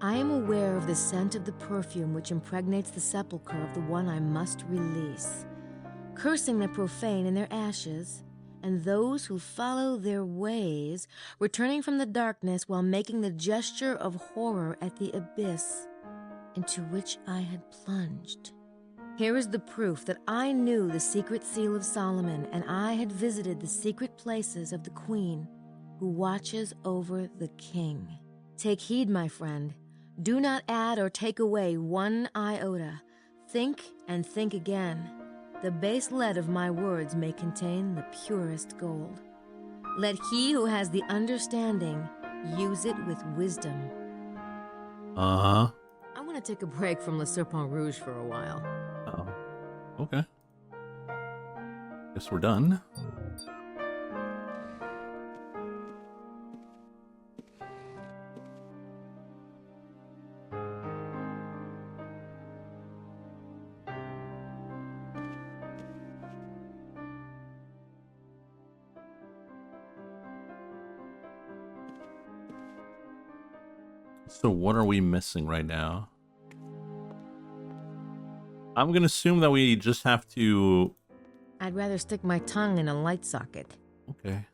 I am aware of the scent of the perfume which impregnates the sepulchre of the one I must release, cursing the profane in their ashes, and those who follow their ways, returning from the darkness while making the gesture of horror at the abyss into which I had plunged. Here is the proof that I knew the secret seal of Solomon, and I had visited the secret places of the queen who watches over the king. Take heed, my friend. Do not add or take away one iota. Think and think again. The base lead of my words may contain the purest gold. Let he who has the understanding use it with wisdom. Uh-huh. I want to take a break from Le Serpent Rouge for a while. Oh. Okay. Guess we're done. So what are we missing right now? I'm gonna assume that we just have to... I'd rather stick my tongue in a light socket. Okay.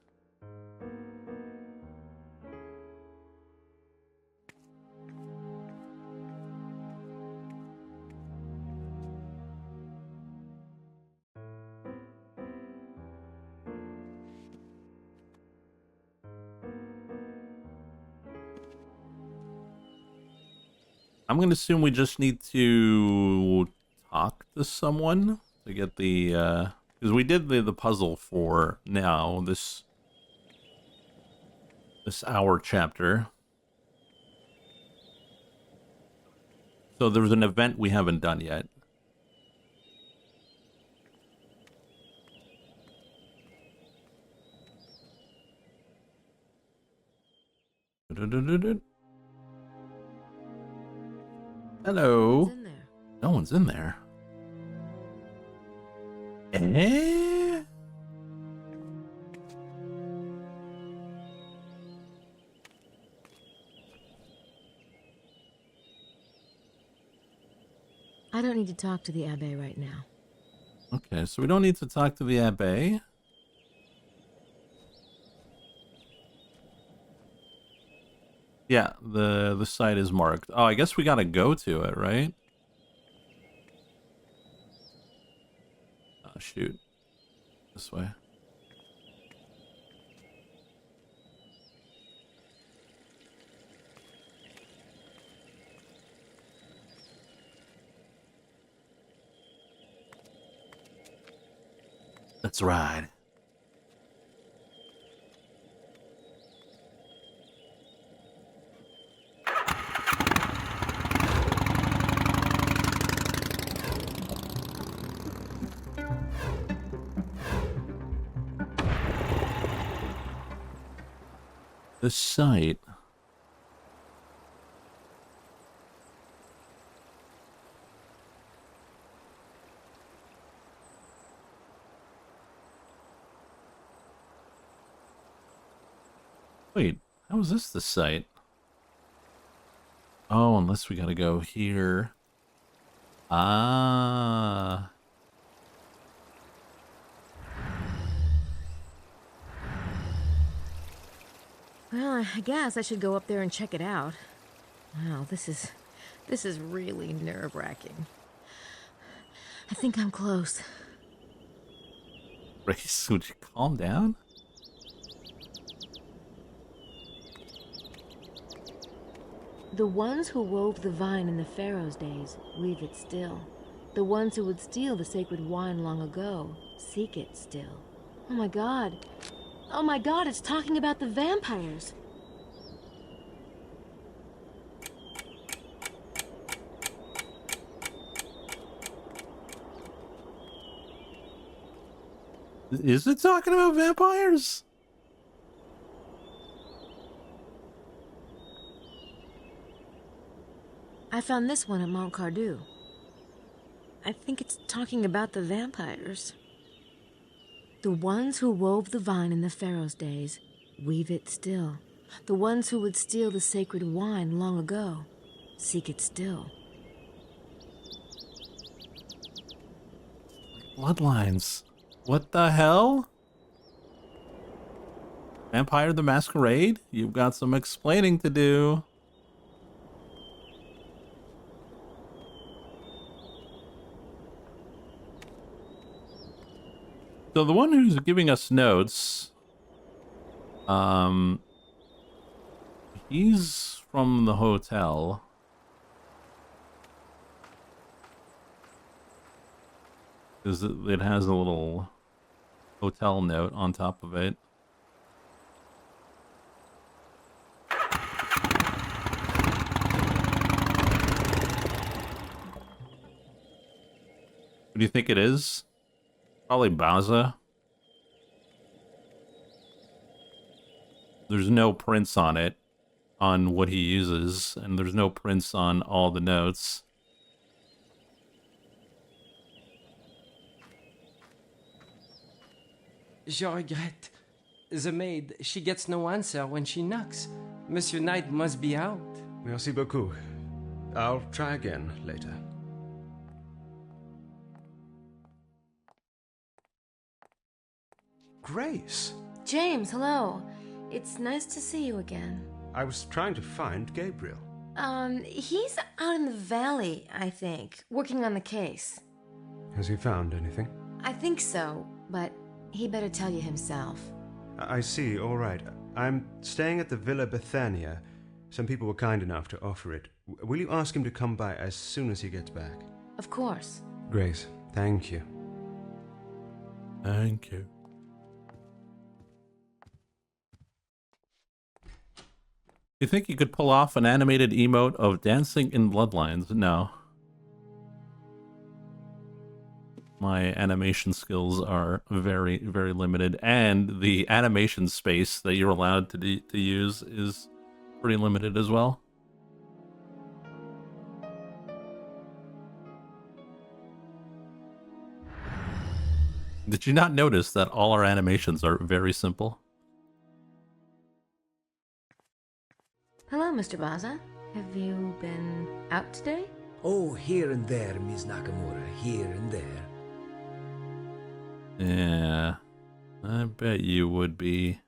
I'm gonna assume we just need to talk to someone to get the because we did the puzzle for now this hour chapter. So there's an event we haven't done yet. Hello. What's in there? No one's in there. Eh? I don't need to talk to the Abbé right now. Okay, so we don't need to talk to the Abbé. Yeah, the site is marked. Oh, I guess we gotta go to it, right? Oh, shoot. This way. Let's ride. The site. Wait, how is this the site? Oh, unless we gotta go here. Ah. Well, I guess I should go up there and check it out. Wow, this is really nerve-wracking. I think I'm close. Grace, would you calm down? The ones who wove the vine in the Pharaoh's days weave it still. The ones who would steal the sacred wine long ago seek it still. Oh my god. Oh my god, it's talking about the vampires. Is it talking about vampires? I found this one at Mont Cardew. I think it's talking about the vampires. The ones who wove the vine in the Pharaoh's days weave it still. The ones who would steal the sacred wine long ago seek it still. Bloodlines. What the hell? Vampire the Masquerade? You've got some explaining to do. So the one who's giving us notes, he's from the hotel. Because it has a little hotel note on top of it. What do you think it is? Probably Baza. There's no prints on it, on what he uses, and there's no prints on all the notes. Je regrette. The maid, she gets no answer when she knocks. Monsieur Knight must be out. Merci beaucoup. I'll try again later. Grace! James, hello. It's nice to see you again. I was trying to find Gabriel. He's out in the valley, I think, working on the case. Has he found anything? I think so, but he better tell you himself. I see, all right. I'm staying at the Villa Bethania. Some people were kind enough to offer it. Will you ask him to come by as soon as he gets back? Of course. Grace, thank you. Thank you. You think you could pull off an animated emote of dancing in Bloodlines? No. My animation skills are very, very limited, and the animation space that you're allowed to use is pretty limited as well. Did you not notice that all our animations are very simple? Hello, Mr. Baza. Have you been out today? Oh, here and there, Ms. Nakamura, here and there. Yeah, I bet you would be.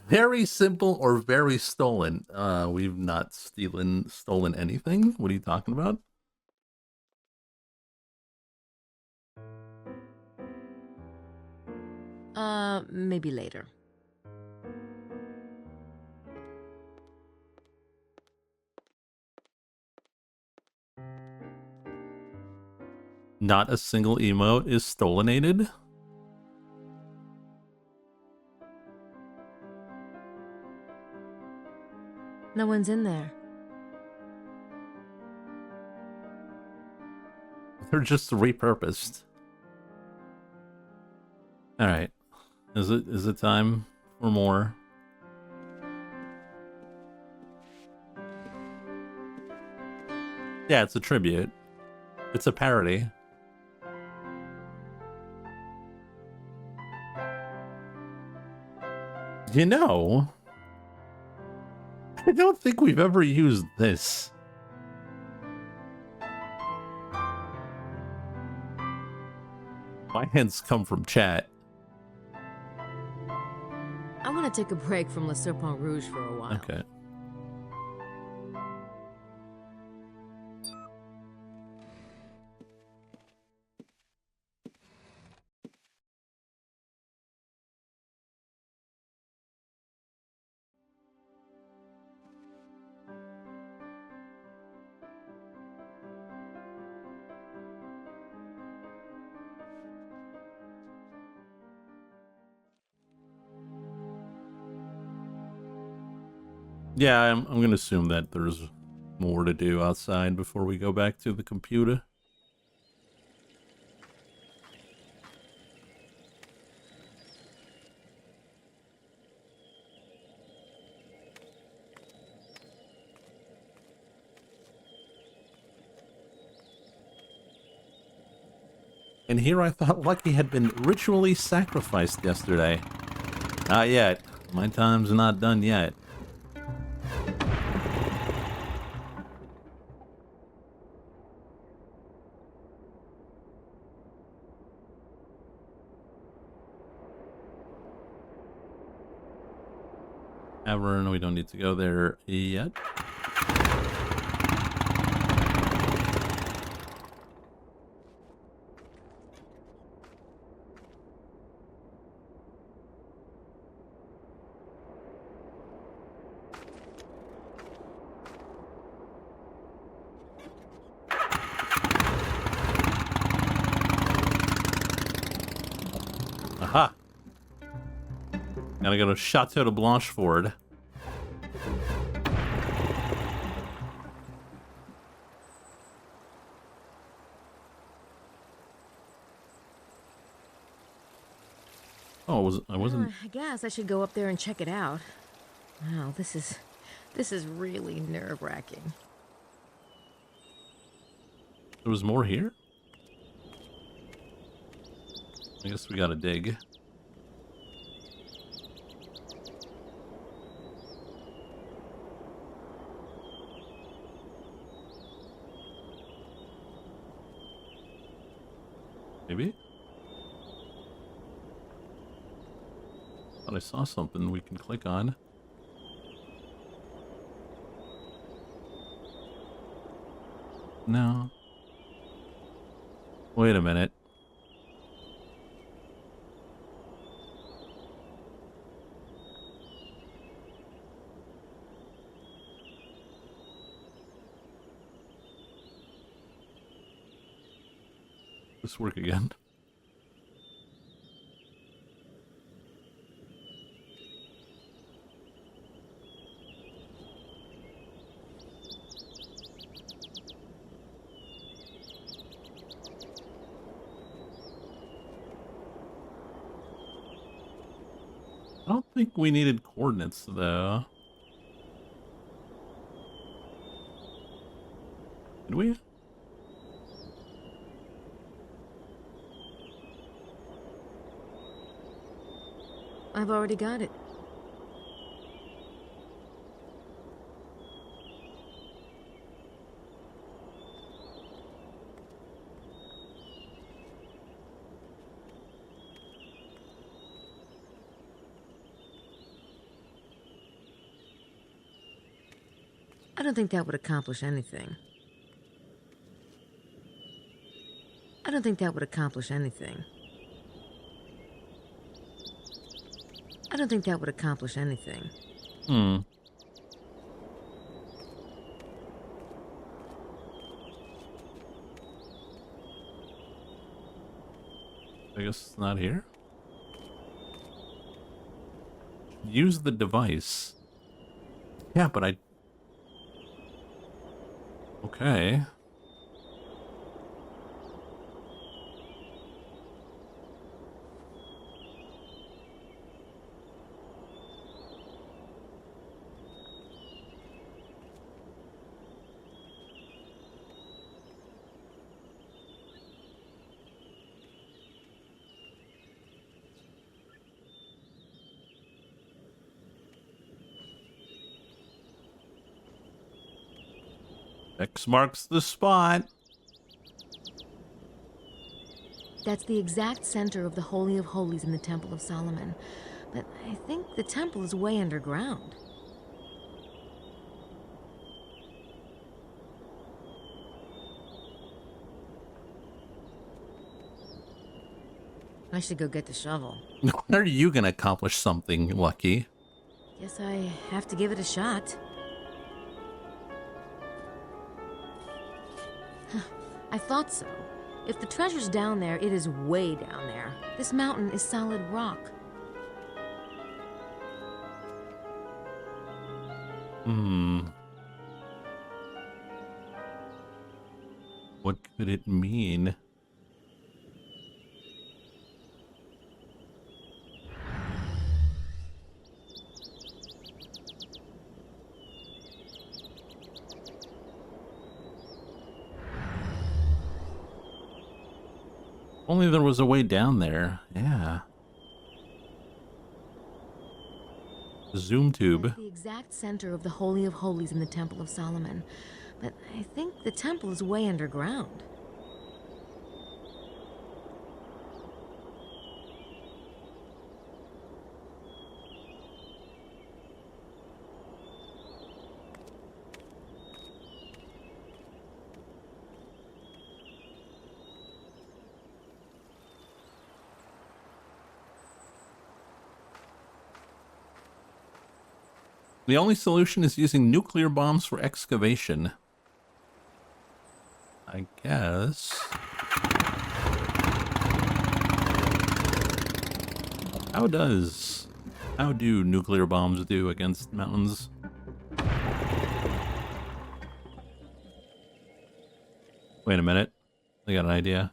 Very simple or very stolen. We've not stolen anything. What are you talking about? Maybe later. Not a single emote is stolinated? No one's in there. They're just repurposed. Alright. Is it time for more? Yeah, it's a tribute. It's a parody. You know, I don't think we've ever used this. My hints come from chat. I want to take a break from Le Serpent Rouge for a while. Okay. Yeah, I'm gonna assume that there's more to do outside before we go back to the computer. And here I thought Lucky had been ritually sacrificed yesterday. Not yet. My time's not done yet. Tavern, we don't need to go there yet. Aha! Gotta go to Chateau de Blancheford. Oh, I wasn't... I guess I should go up there and check it out. Wow, this is really nerve-wracking. There was more here? I guess we gotta dig. Maybe? Thought I saw something we can click on. No. Wait a minute. This work again? I don't think we needed coordinates, though. Did we? I've already got it. I don't think that would accomplish anything. I don't think that would accomplish anything. I don't think that would accomplish anything. I guess it's not here. Use the device. Yeah, but I... Okay. X marks the spot. That's the exact center of the Holy of Holies in the Temple of Solomon. But I think the temple is way underground. I should go get the shovel. When are you gonna accomplish something, Lucky? Guess I have to give it a shot. I thought so. If the treasure's down there, it is way down there. This mountain is solid rock. What could it mean? Only there was a way down there. Yeah. Zoom tube. That's the exact center of the Holy of Holies in the Temple of Solomon. But I think the temple is way underground. The only solution is using nuclear bombs for excavation. I guess. How do nuclear bombs do against mountains? Wait a minute. I got an idea.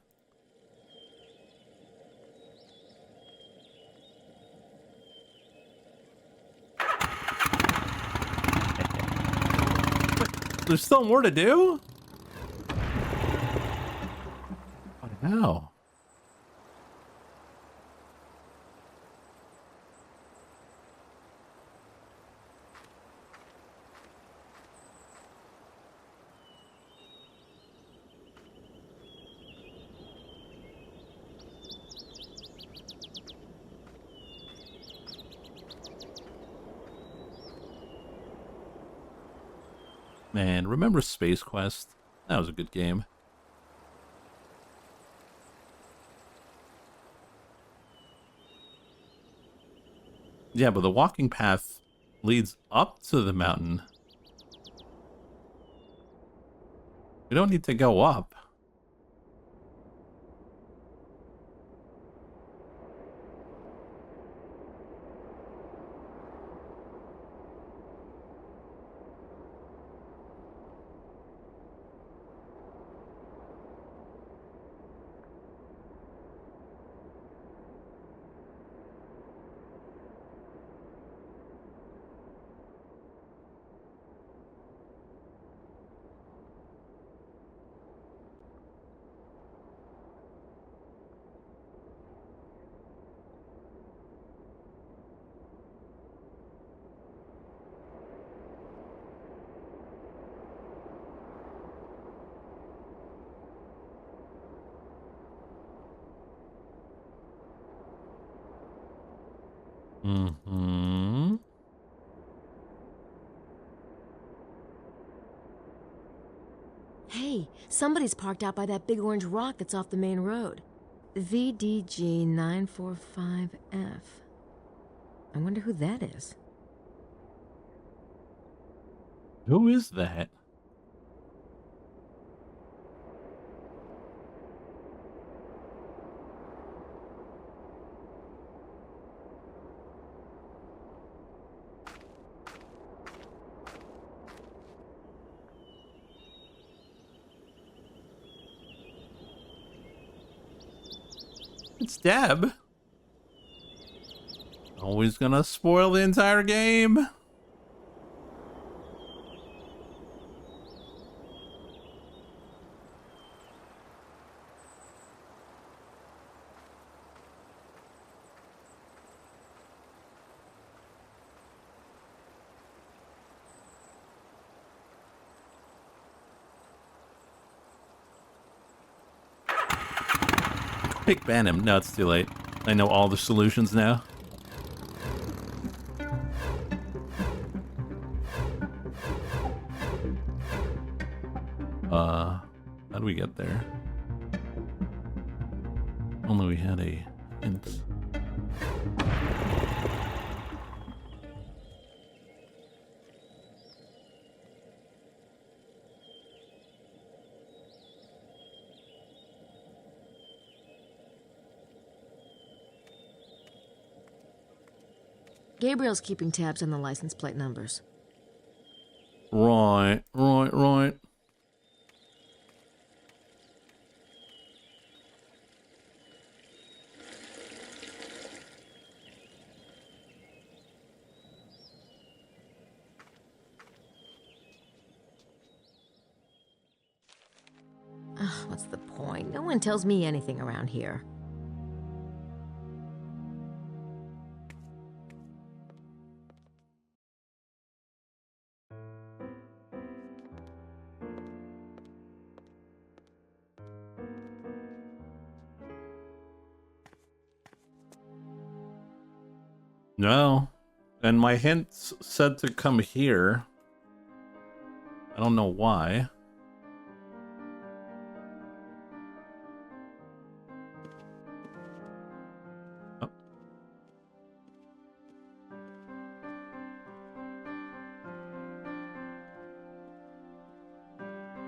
There's still more to do? What the hell? Man, remember Space Quest? That was a good game. Yeah, but the walking path leads up to the mountain. We don't need to go up. Mm-hmm. Hey, somebody's parked out by that big orange rock that's off the main road. VDG 945F. I wonder who that is. Who is that? It's Deb. Always gonna spoil the entire game. Quick, ban him. No, it's too late. I know all the solutions now. How do we get there? Only we had a hint. Gabriel's keeping tabs on the license plate numbers. Right. Ugh, what's the point? No one tells me anything around here. No. And my hint said to come here. I don't know why. Oh.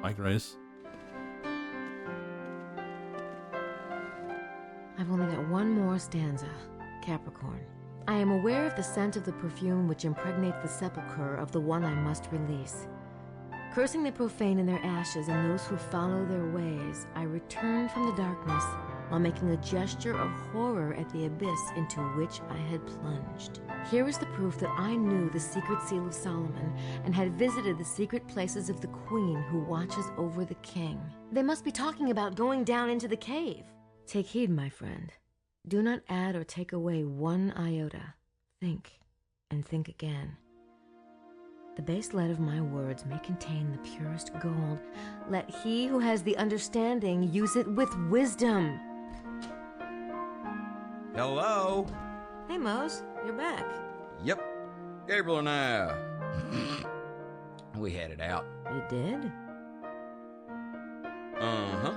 Bike race. I've only got one more stanza. Capricorn. I am aware of the scent of the perfume which impregnates the sepulchre of the one I must release. Cursing the profane in their ashes and those who follow their ways, I returned from the darkness while making a gesture of horror at the abyss into which I had plunged. Here is the proof that I knew the secret seal of Solomon and had visited the secret places of the queen who watches over the king. They must be talking about going down into the cave. Take heed, my friend. Do not add or take away one iota. Think, and think again. The base lead of my words may contain the purest gold. Let he who has the understanding use it with wisdom. Hello? Hey, Mose, you're back. Yep. Gabriel and I, we had it out. You did? Uh-huh.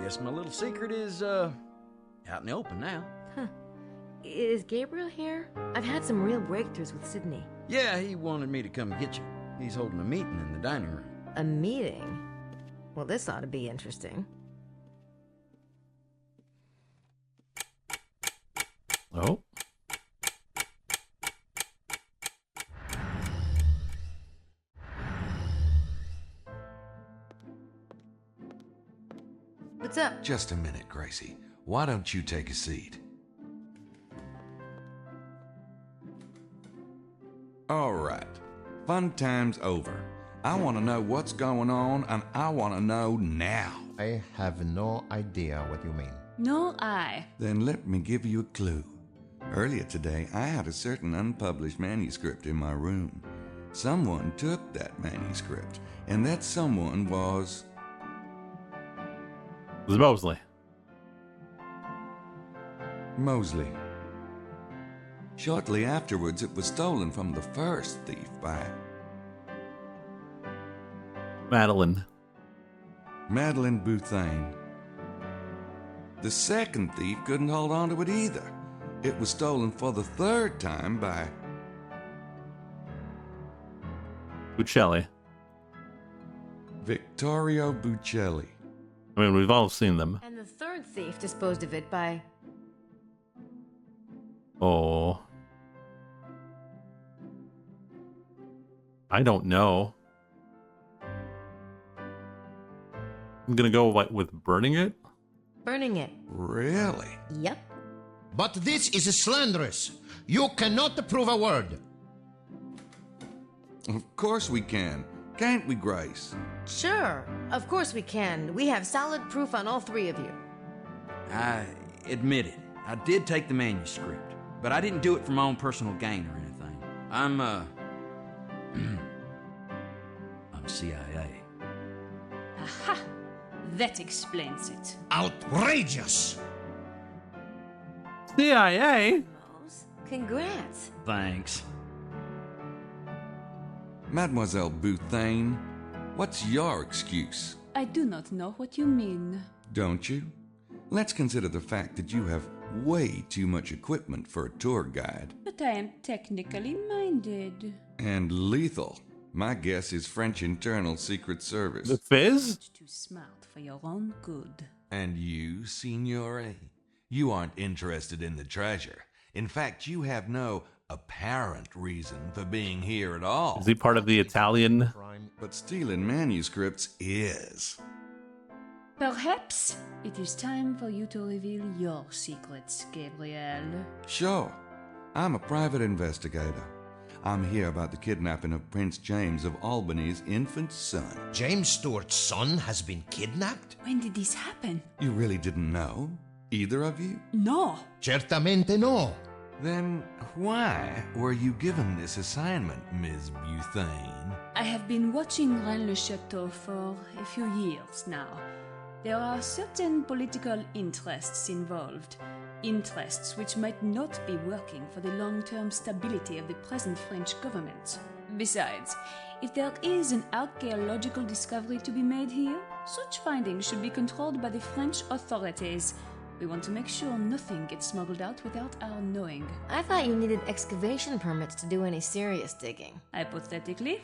Guess my little secret is, out in the open now. Huh. Is Gabriel here? I've had some real breakthroughs with Sydney. Yeah, he wanted me to come get you. He's holding a meeting in the dining room. A meeting? Well, this ought to be interesting. Oh. What's up? Just a minute, Gracie. Why don't you take a seat? All right. Fun time's over. I want to know what's going on, and I want to know now. I have no idea what you mean. Nor I. Then let me give you a clue. Earlier today, I had a certain unpublished manuscript in my room. Someone took that manuscript, and that someone was... It was Mosley. Mosley. Shortly afterwards, it was stolen from the first thief by... Madeline. Madeline Bouthane. The second thief couldn't hold on to it either. It was stolen for the third time by... Buccelli. Vittorio Buccelli. I mean, we've all seen them. And the third thief disposed of it by... Oh. I don't know. I'm gonna go with burning it? Burning it. Really? Yep. But this is slanderous. You cannot prove a word. Of course we can. Can't we, Grace? Sure. Of course we can. We have solid proof on all three of you. I admit it. I did take the manuscript, but I didn't do it for my own personal gain or anything. I'm CIA. Aha! That explains it. Outrageous! CIA? Congrats. Thanks. Mademoiselle Bouthane, what's your excuse? I do not know what you mean. Don't you? Let's consider the fact that you have way too much equipment for a tour guide. But I am technically minded. And lethal. My guess is French Internal Secret Service. The Fizz? Much too smart for your own good. And you, Signore? You aren't interested in the treasure. In fact, you have no apparent reason for being here at all. Is he part of the Italian? But stealing manuscripts is. Perhaps it is time for you to reveal your secrets, Gabriel. Sure. I'm a private investigator. I'm here about the kidnapping of Prince James of Albany's infant son. James Stewart's son has been kidnapped? When did this happen? You really didn't know? Either of you? No. Certamente no. Then why were you given this assignment, Ms. Bouthane? I have been watching Rennes-le-Château for a few years now. There are certain political interests involved. Interests which might not be working for the long-term stability of the present French government. Besides, if there is an archaeological discovery to be made here, such findings should be controlled by the French authorities. We want to make sure nothing gets smuggled out without our knowing. I thought you needed excavation permits to do any serious digging. Hypothetically,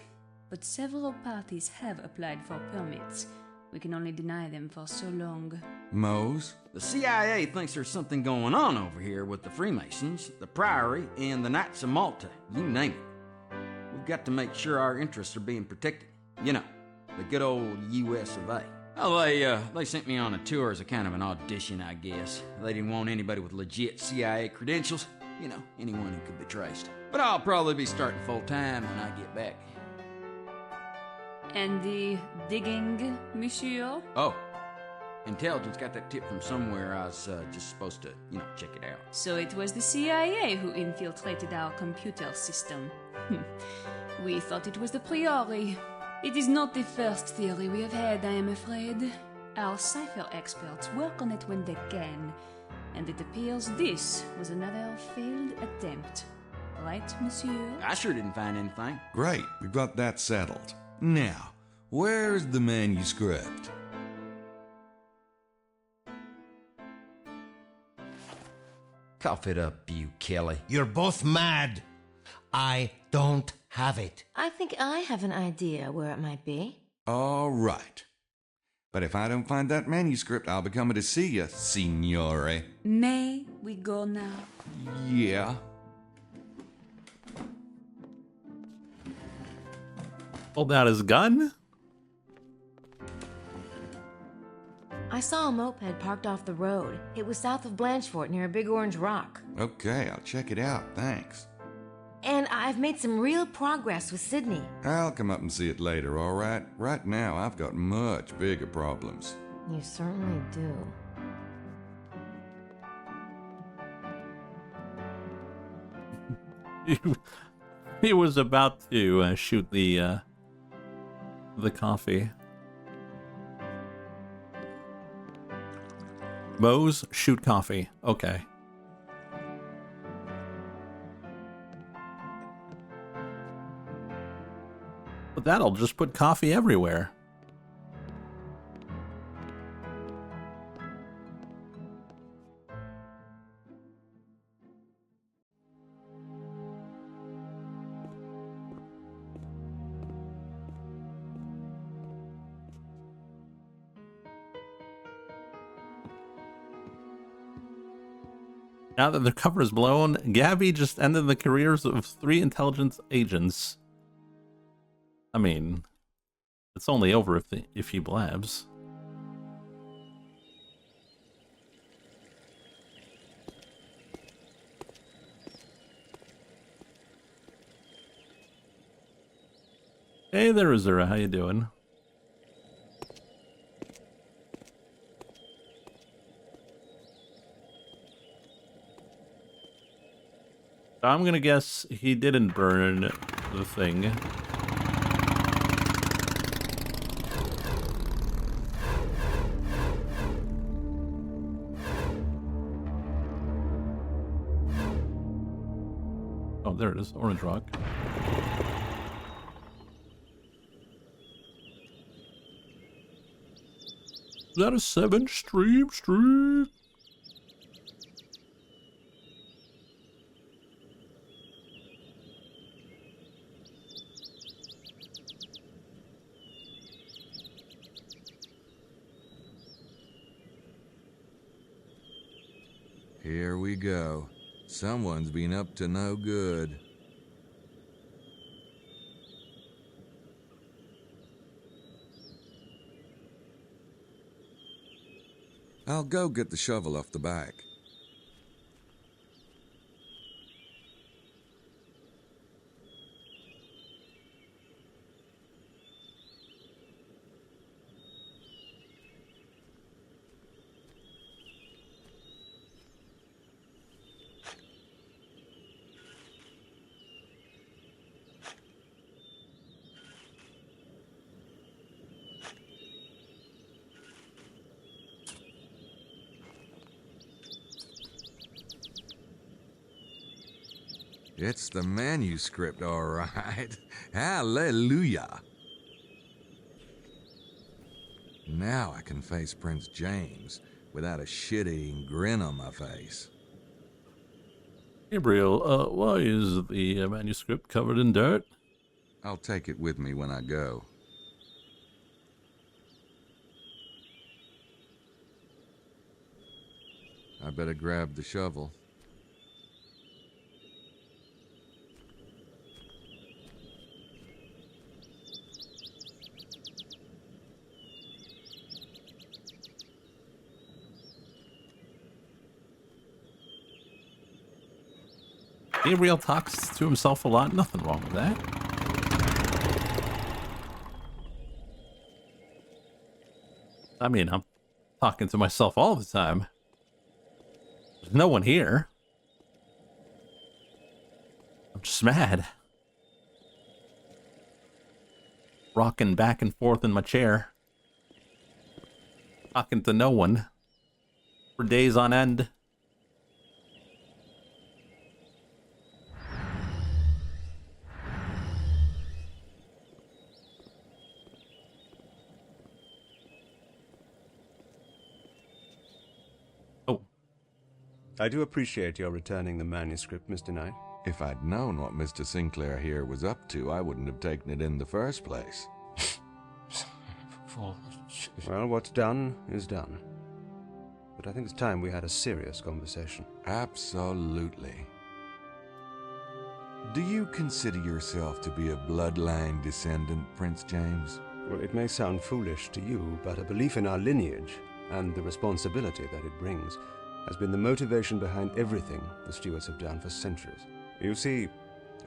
but several parties have applied for permits. We can only deny them for so long. Mose? The CIA thinks there's something going on over here with the Freemasons, the Priory, and the Knights of Malta. You name it. We've got to make sure our interests are being protected. You know, the good old U.S. of A. Well, they sent me on a tour as a kind of an audition, I guess. They didn't want anybody with legit CIA credentials. You know, anyone who could be traced. But I'll probably be starting full-time when I get back. And the digging, monsieur? Oh, intelligence got that tip from somewhere. I was just supposed to, check it out. So it was the CIA who infiltrated our computer system. We thought it was the Priory. It is not the first theory we have had, I am afraid. Our cipher experts work on it when they can, and it appears this was another failed attempt. Right, monsieur? I sure didn't find anything. Great, we've got that settled. Now, where's the manuscript? Cough it up, you Kelly. You're both mad. I don't have it. I think I have an idea where it might be. All right. But if I don't find that manuscript, I'll be coming to see you, Signore. May we go now? Yeah. Pulled out his gun? I saw a moped parked off the road. It was south of Blanchefort near a big orange rock. Okay, I'll check it out, thanks. And I've made some real progress with Sydney. I'll come up and see it later, all right? Right now, I've got much bigger problems. You certainly do. He was about to shoot the coffee. Mose, shoot coffee. Okay. But that'll just put coffee everywhere. Now that the cover is blown, Gabby just ended the careers of 3 intelligence agents. I mean, it's only over if he blabs. Hey there, Azura. How you doing? So I'm gonna guess he didn't burn the thing. there it is. Orange rock. Is that a 7 stream? Here we go. Someone's been up to no good. I'll go get the shovel off the back. It's the manuscript, all right. Hallelujah. Now I can face Prince James without a shit-eating grin on my face. Gabriel, why is the manuscript covered in dirt? I'll take it with me when I go. I better grab the shovel. Gabriel talks to himself a lot. Nothing wrong with that. I mean, I'm talking to myself all the time. There's no one here. I'm just mad. Rocking back and forth in my chair. Talking to no one. For days on end. I do appreciate your returning the manuscript, Mr. Knight. If I'd known what Mr. Sinclair here was up to, I wouldn't have taken it in the first place. Well, what's done is done. But I think it's time we had a serious conversation. Absolutely. Do you consider yourself to be a bloodline descendant, Prince James? Well, it may sound foolish to you, but a belief in our lineage and the responsibility that it brings has been the motivation behind everything the Stuarts have done for centuries. You see,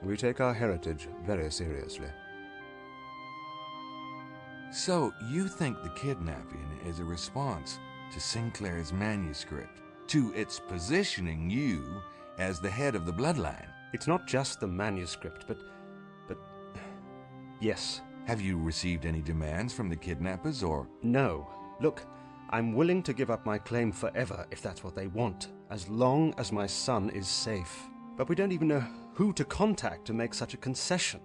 we take our heritage very seriously. So, you think the kidnapping is a response to Sinclair's manuscript, to its positioning you as the head of the bloodline? It's not just the manuscript, but yes. Have you received any demands from the kidnappers, or? No. Look, I'm willing to give up my claim forever if that's what they want, as long as my son is safe. But we don't even know who to contact to make such a concession.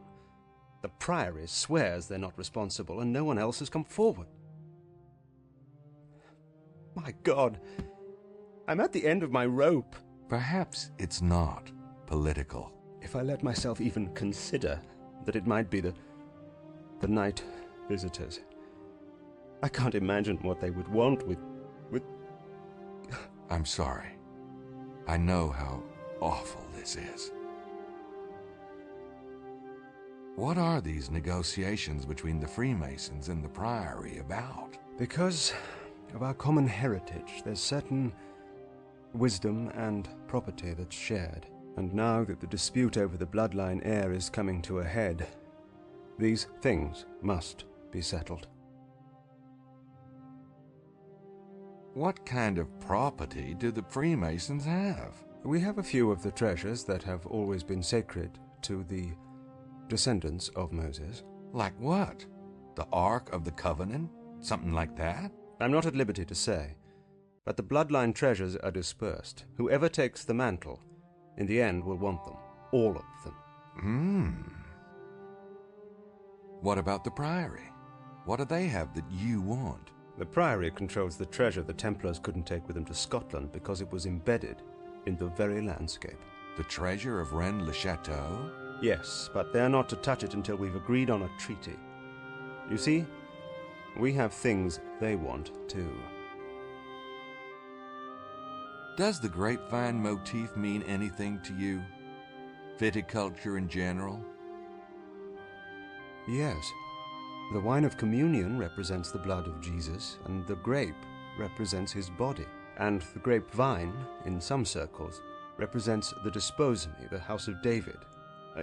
The Priory swears they're not responsible, and no one else has come forward. My God, I'm at the end of my rope. Perhaps it's not political. If I let myself even consider that it might be the night visitors, I can't imagine what they would want with... I'm sorry. I know how awful this is. What are these negotiations between the Freemasons and the Priory about? Because of our common heritage, there's certain wisdom and property that's shared. And now that the dispute over the bloodline heir is coming to a head, these things must be settled. What kind of property do the Freemasons have? We have a few of the treasures that have always been sacred to the descendants of Moses. Like what? The Ark of the Covenant? Something like that? I'm not at liberty to say, but the bloodline treasures are dispersed. Whoever takes the mantle, in the end, will want them. all of them. What about the Priory? What do they have that you want? The Priory controls the treasure the Templars couldn't take with them to Scotland because it was embedded in the very landscape. The treasure of Rennes-le-Château? Yes, but they're not to touch it until we've agreed on a treaty. You see, we have things they want too. Does the grapevine motif mean anything to you? Viticulture in general? Yes. The wine of communion represents the blood of Jesus, and the grape represents his body. And the grapevine, in some circles, represents the desposome, the house of David.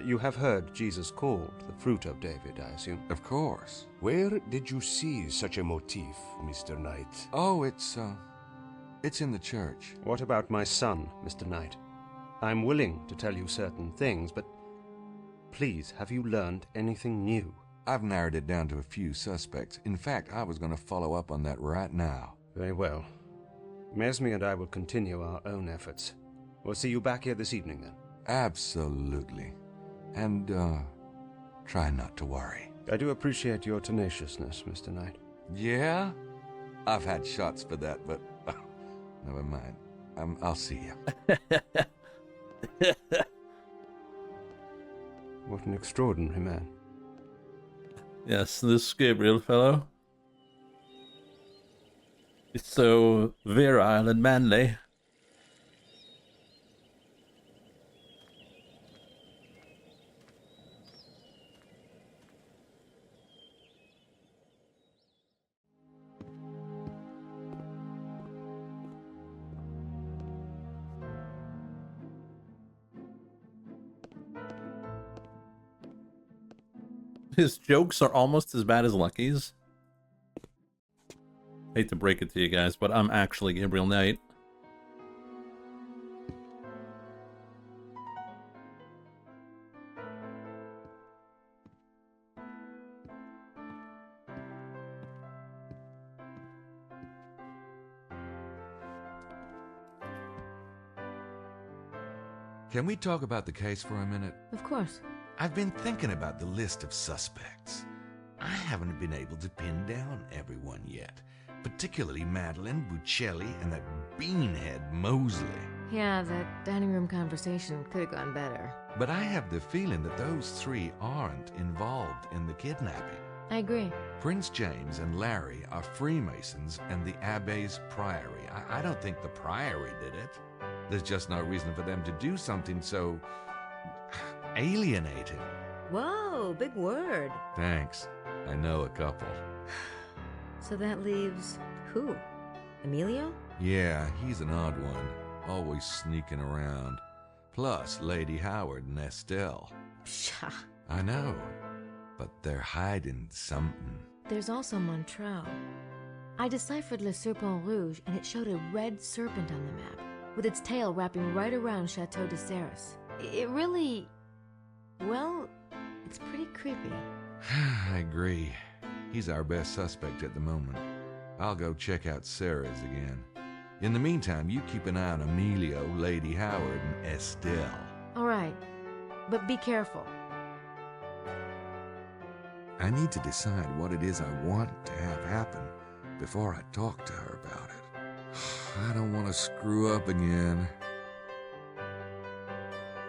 You have heard Jesus called the fruit of David, I assume? Of course. Where did you see such a motif, Mr. Knight? Oh, it's in the church. What about my son, Mr. Knight? I'm willing to tell you certain things, but please, have you learned anything new? I've narrowed it down to a few suspects. In fact, I was going to follow up on that right now. Very well. Mesme and I will continue our own efforts. We'll see you back here this evening, then. Absolutely. And, try not to worry. I do appreciate your tenaciousness, Mr. Knight. Yeah? I've had shots for that, but never mind. I'll see you. What an extraordinary man. Yes, this Gabriel fellow. He's so virile and manly. His jokes are almost as bad as Lucky's. Hate to break it to you guys, but I'm actually Gabriel Knight. Can we talk about the case for a minute? Of course. I've been thinking about the list of suspects. I haven't been able to pin down everyone yet, particularly Madeline, Buccelli, and that beanhead Mosley. Yeah, that dining room conversation could have gone better. But I have the feeling that those three aren't involved in the kidnapping. I agree. Prince James and Larry are Freemasons and the Abbey's Priory. I don't think the Priory did it. There's just no reason for them to do something so alienating. Whoa, big word. Thanks. I know a couple. So that leaves who? Emilio? Yeah, he's an odd one. Always sneaking around. Plus Lady Howard and Estelle. Pshaw. I know, but they're hiding something. There's also Montreux. I deciphered Le Serpent Rouge, and it showed a red serpent on the map, with its tail wrapping right around Chateau de Serres. It really... well, it's pretty creepy. I agree. He's our best suspect at the moment. I'll go check out Sarah's again. In the meantime, you keep an eye on Emilio, Lady Howard, and Estelle. All right, but be careful. I need to decide what it is I want to have happen before I talk to her about it. I don't want to screw up again.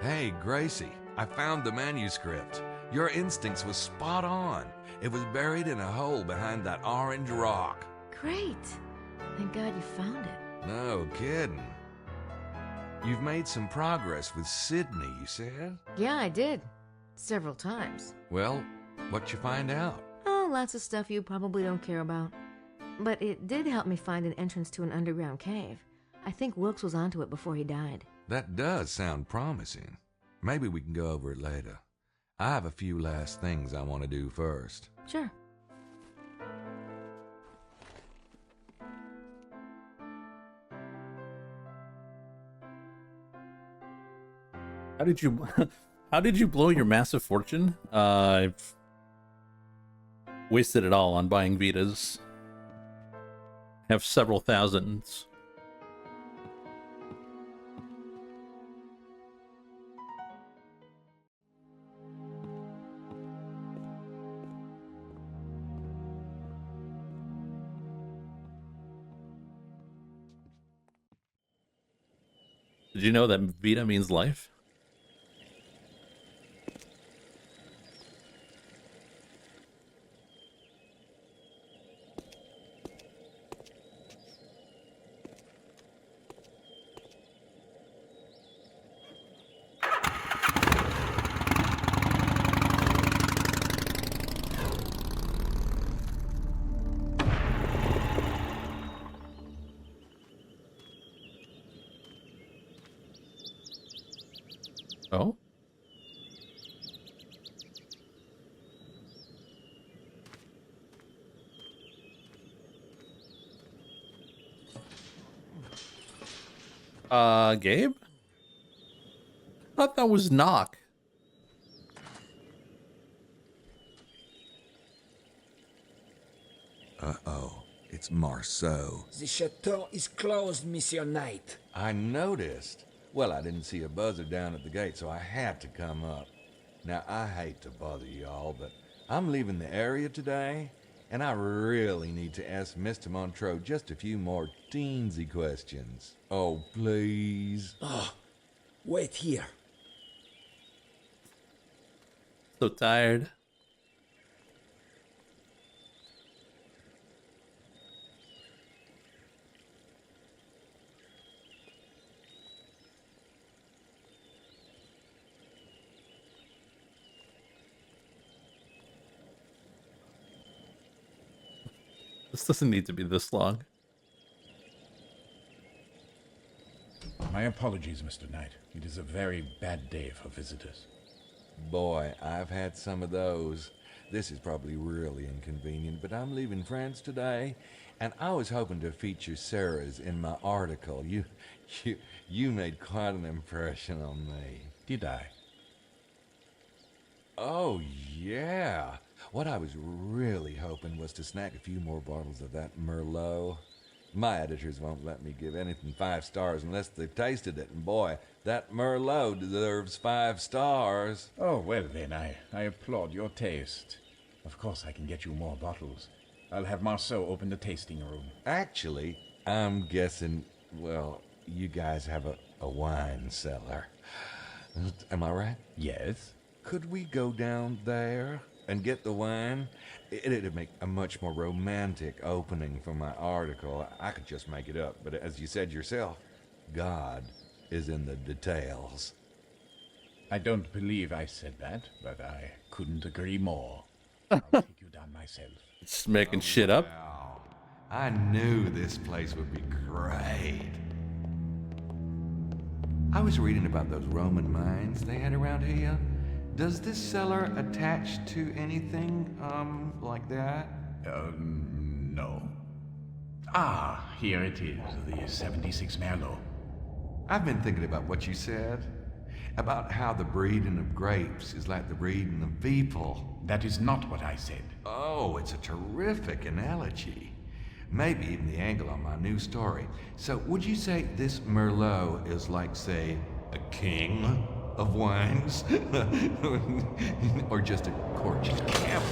Hey, Gracie, I found the manuscript. Your instincts were spot on. It was buried in a hole behind that orange rock. Great. Thank God you found it. No kidding. You've made some progress with Sydney, you said? Yeah, I did. Several times. Well, what'd you find out? Oh, lots of stuff you probably don't care about. But it did help me find an entrance to an underground cave. I think Wilkes was onto it before he died. That does sound promising. Maybe we can go over it later. I have a few last things I want to do first. Sure. How did you blow your massive fortune? I've wasted it all on buying Vitas. Have several thousands. Did you know that Vita means life? Oh? Gabe? I thought that was Knock. Uh-oh, it's Marceau. The chateau is closed, Monsieur Knight. I noticed. Well, I didn't see a buzzer down at the gate, so I had to come up. Now, I hate to bother y'all, but I'm leaving the area today, and I really need to ask Mr. Montreux just a few more teensy questions. Oh, please. Oh, wait here. So tired. This doesn't need to be this long. My apologies, Mr. Knight. It is a very bad day for visitors. Boy, I've had some of those. This is probably really inconvenient, but I'm leaving France today, and I was hoping to feature Sarah's in my article. You made quite an impression on me. Did I? Oh, yeah. What I was really hoping was to snag a few more bottles of that Merlot. My editors won't let me give anything 5 stars unless they've tasted it, and boy, that Merlot deserves 5 stars. Oh, well then, I applaud your taste. Of course I can get you more bottles. I'll have Marceau open the tasting room. Actually, I'm guessing, well, you guys have a wine cellar. Am I right? Yes. Could we go down there and get the wine? It'd make a much more romantic opening for my article. I could just make it up, but as you said yourself, God is in the details. I don't believe I said that, but I couldn't agree more. I'll take you down myself. Just making shit up. Wow. I knew this place would be great. I was reading about those Roman mines they had around here. Does this cellar attach to anything, like that? No. Ah, here it is, the 76 Merlot. I've been thinking about what you said. About how the breeding of grapes is like the breeding of people. That is not what I said. Oh, it's a terrific analogy. Maybe even the angle on my new story. So, would you say this Merlot is like, say, a king of wines? Or just a gorgeous camel?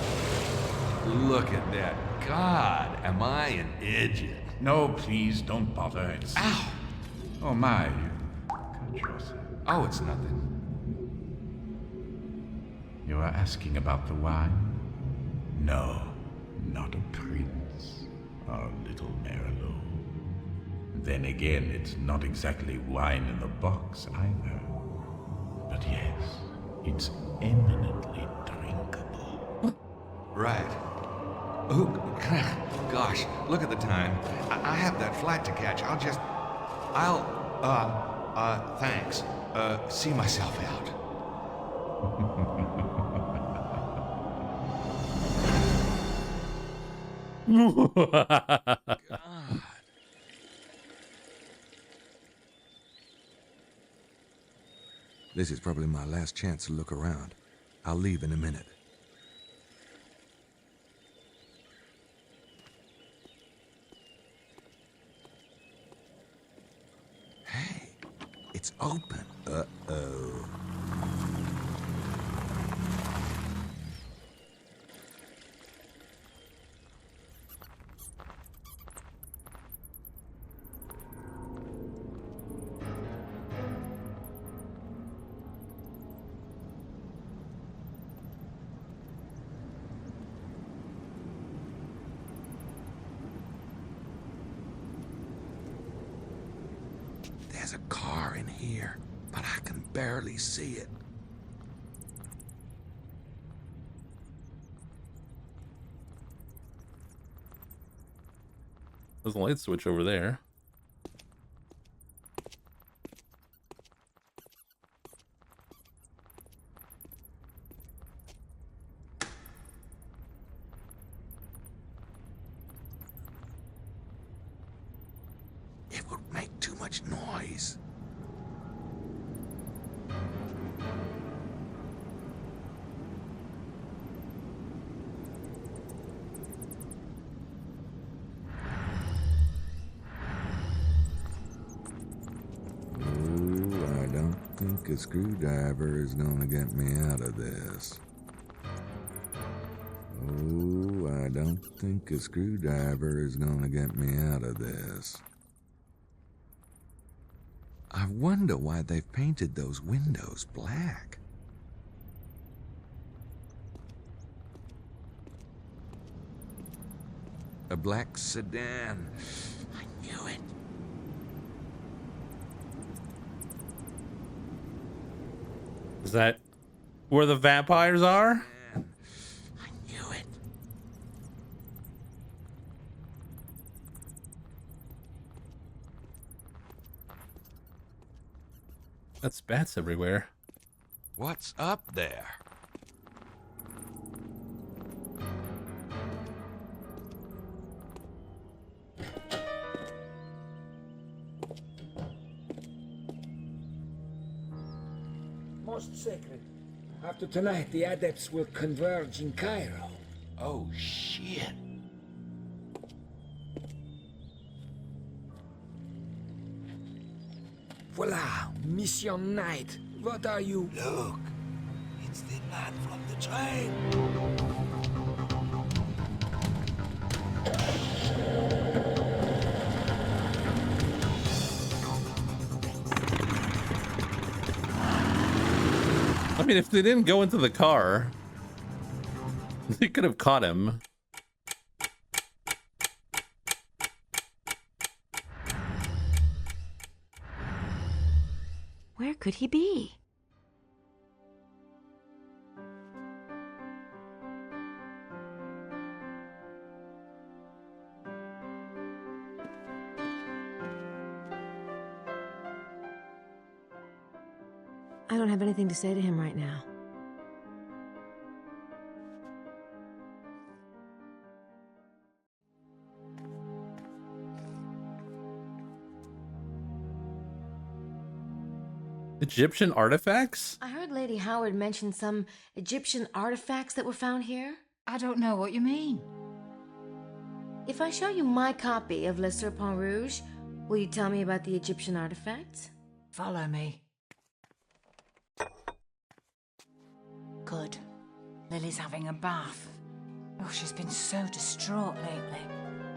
Look at that. God, am I an idiot? No, please, don't bother. It's... Ow! Oh, my. You cut yourself. Oh, it's nothing. You are asking about the wine? No, not a prince. Our little Merlot. Then again, it's not exactly wine in the box either. But yes, it's eminently drinkable. Right. Oh, gosh, look at the time. I have that flight to catch. Thanks. See myself out. God. This is probably my last chance to look around. I'll leave in a minute. Hey, it's open. Uh-oh. There's a car in here, but I can barely see it. There's a light switch over there. It would make too much noise. I don't think a screwdriver is gonna get me out of this. Oh, I don't think a screwdriver is gonna get me out of this. I wonder why they've painted those windows black. A black sedan. I knew it. Is that where the vampires are? I knew it. That's bats everywhere. What's up there? Most sacred. After tonight, the adepts will converge in Cairo. Oh, shit. Voila, Mission Knight. What are you? Look, it's the man from the train. I mean, if they didn't go into the car, they could have caught him. Where could he be? I don't have anything to say to him right now. Egyptian artifacts? I heard Lady Howard mention some Egyptian artifacts that were found here. I don't know what you mean. If I show you my copy of Le Serpent Rouge, will you tell me about the Egyptian artifacts? Follow me. Good. Lily's having a bath. Oh, she's been so distraught lately.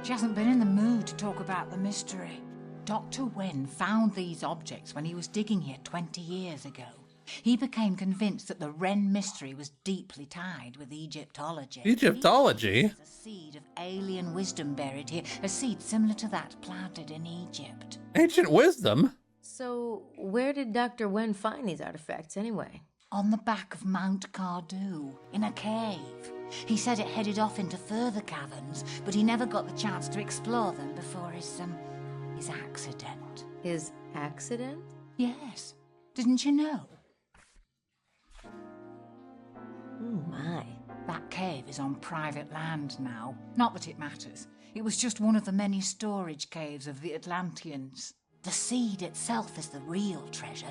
She hasn't been in the mood to talk about the mystery. Dr. Wen found these objects when he was digging here 20 years ago. He became convinced that the Wren mystery was deeply tied with Egyptology. Egyptology? There's a seed of alien wisdom buried here, a seed similar to that planted in Egypt. Ancient wisdom? So, where did Dr. Wen find these artifacts anyway? On the back of Mount Cardew, in a cave. He said it headed off into further caverns, but he never got the chance to explore them before his accident. His accident? Yes. Didn't you know? Oh my. That cave is on private land now. Not that it matters. It was just one of the many storage caves of the Atlanteans. The seed itself is the real treasure.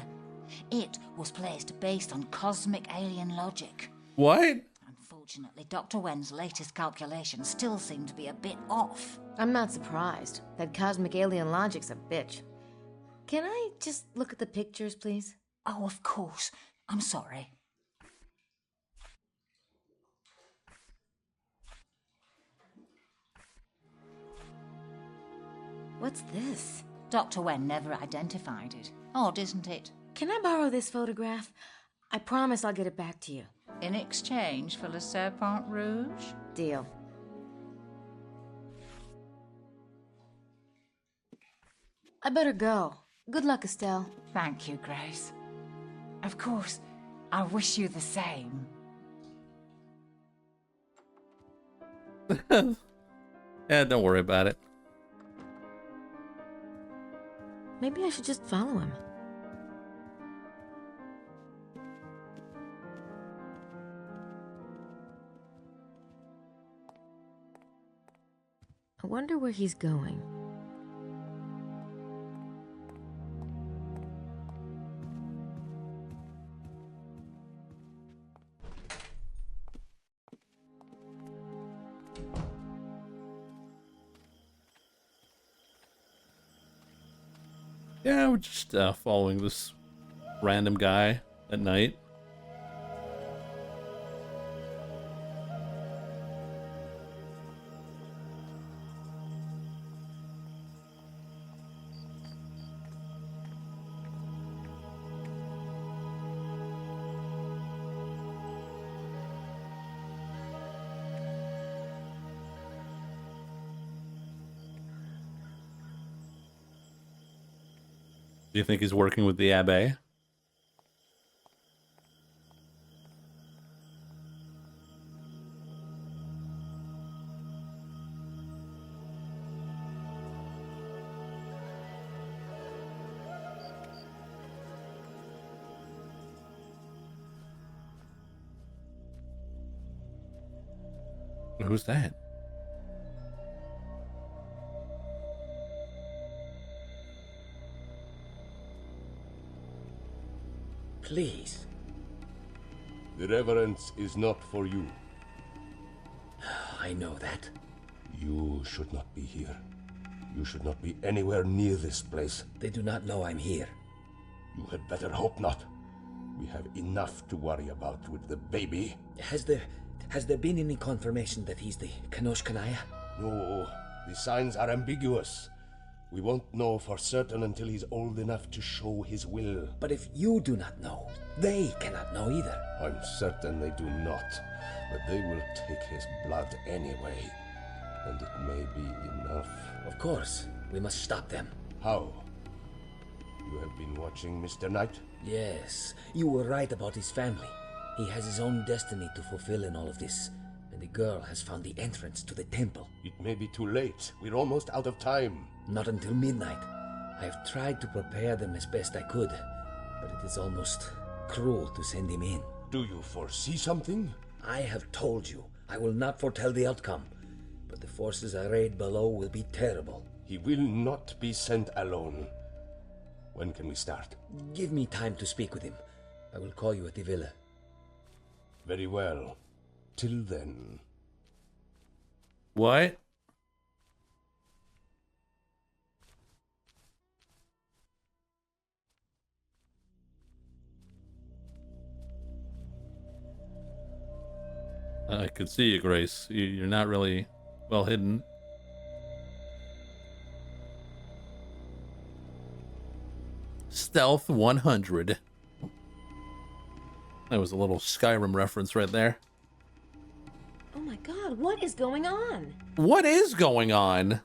It was placed based on cosmic alien logic. What? Unfortunately, Dr. Wen's latest calculations still seem to be a bit off. I'm not surprised. That cosmic alien logic's a bitch. Can I just look at the pictures, please? Oh, of course. I'm sorry. What's this? Dr. Wen never identified it. Odd, isn't it? Can I borrow this photograph? I promise I'll get it back to you. In exchange for Le Serpent Rouge? Deal. I better go. Good luck, Estelle. Thank you, Grace. Of course, I wish you the same. Yeah, don't worry about it. Maybe I should just follow him. I wonder where he's going. Yeah, we're just following this random guy at night. Do you think he's working with the Abbe? Who's that? Please. The reverence is not for you. I know that. You should not be here. You should not be anywhere near this place. They do not know I'm here. You had better hope not. We have enough to worry about with the baby. Has there been any confirmation that he's the Kanosh Kanaya? No, the signs are ambiguous. We won't know for certain until he's old enough to show his will. But if you do not know, they cannot know either. I'm certain they do not, but they will take his blood anyway. And it may be enough. Of course, we must stop them. How? You have been watching Mr. Knight? Yes, you were right about his family. He has his own destiny to fulfill in all of this. And the girl has found the entrance to the temple. It may be too late. We're almost out of time. Not until midnight. I have tried to prepare them as best I could, but it is almost cruel to send him in. Do you foresee something? I have told you, I will not foretell the outcome, but the forces arrayed below will be terrible. He will not be sent alone. When can we start? Give me time to speak with him. I will call you at the villa. Very well. Till then. What? I could see you, Grace. You're not really well hidden. Stealth 100. That was a little Skyrim reference right there. Oh my god, what is going on? What is going on?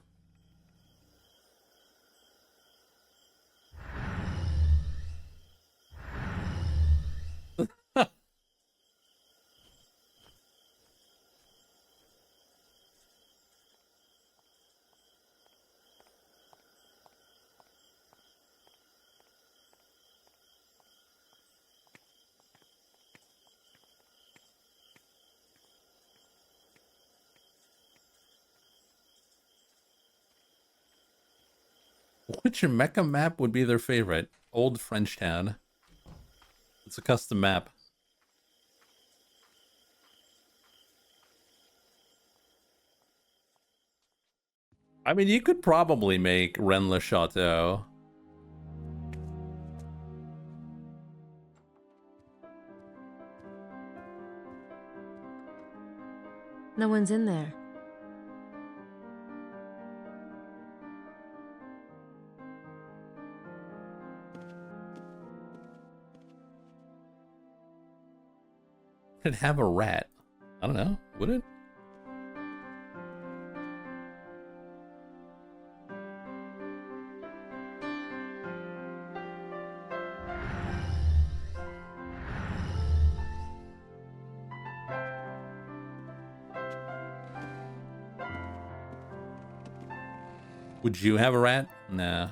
Which mecha map would be their favorite? Old French Town. It's a custom map. I mean, you could probably make Rennes-le-Château. No one's in there. Could have a rat. I don't know. Would it? Would you have a rat? Nah.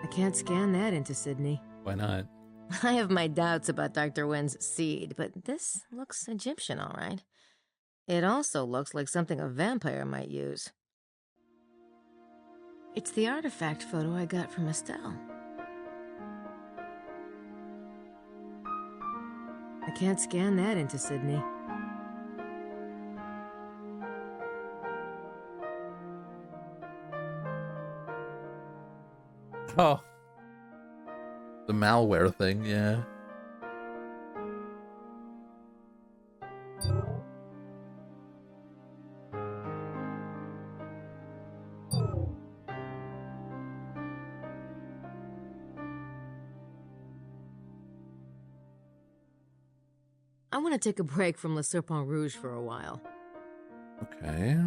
I can't scan that into Sydney. Why not? I have my doubts about Dr. Wen's seed, but this looks Egyptian, all right. It also looks like something a vampire might use. It's the artifact photo I got from Estelle. I can't scan that into Sydney. Oh. The malware thing, yeah. I want to take a break from Le Serpent Rouge for a while. Okay.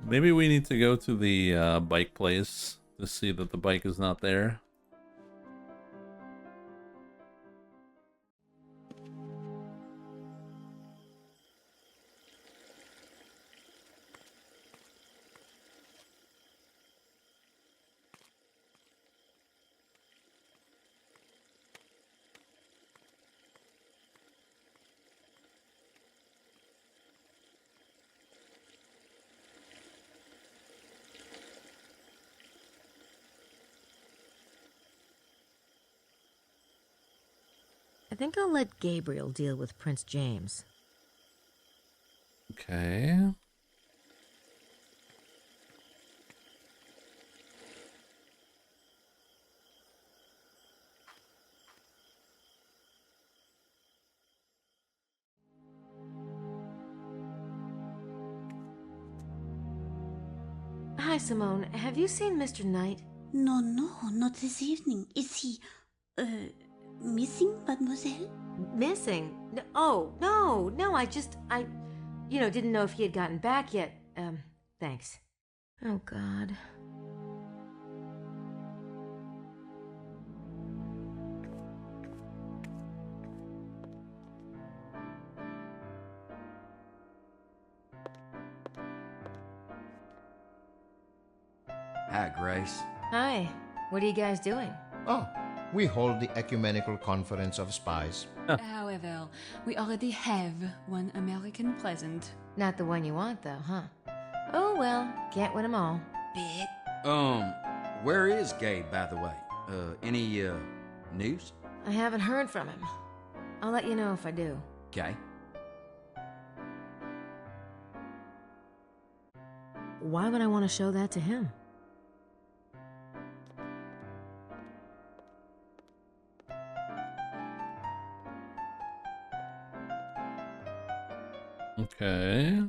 Maybe we need to go to the bike place to see that the bike is not there. I think I'll let Gabriel deal with Prince James. Okay. Hi, Simone. Have you seen Mr. Knight? No, not this evening. Is he, missing, mademoiselle? Missing? Oh, no, I didn't know if he had gotten back yet. Thanks. Oh, God. Hi, Grace. Hi. What are you guys doing? Oh, we hold the Ecumenical Conference of Spies. However, we already have one American present. Not the one you want, though, huh? Oh, well, can't win them all. Bit. Where is Gabe, by the way? Any, news? I haven't heard from him. I'll let you know if I do. Okay. Why would I want to show that to him? Okay.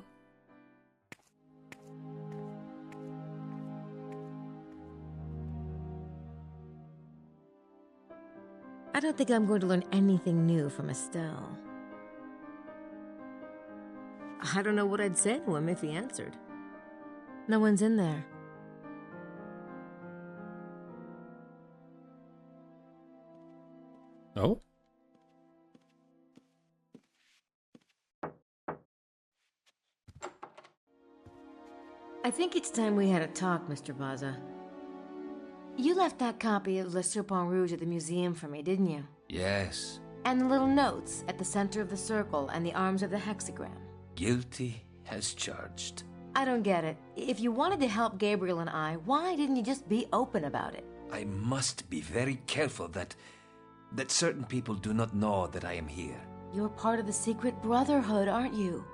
I don't think I'm going to learn anything new from Estelle. I don't know what I'd say to him if he answered. No one's in there. Oh? I think it's time we had a talk, Mr. Baza. You left that copy of Le Serpent Rouge at the museum for me, didn't you? Yes. And the little notes at the center of the circle and the arms of the hexagram. Guilty as charged. I don't get it. If you wanted to help Gabriel and I, why didn't you just be open about it? I must be very careful that certain people do not know that I am here. You're part of the secret brotherhood, aren't you?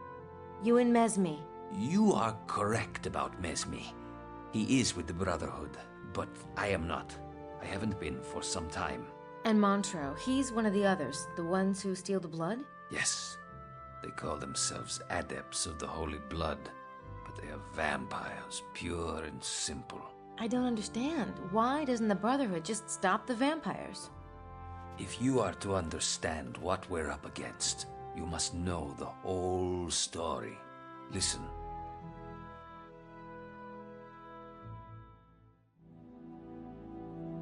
You and Mesme. You are correct about Mesme. He is with the Brotherhood, but I am not. I haven't been for some time. And Montreux, he's one of the others, the ones who steal the blood? Yes. They call themselves adepts of the holy blood, but they are vampires, pure and simple. I don't understand. Why doesn't the Brotherhood just stop the vampires? If you are to understand what we're up against, You must know the whole story. Listen.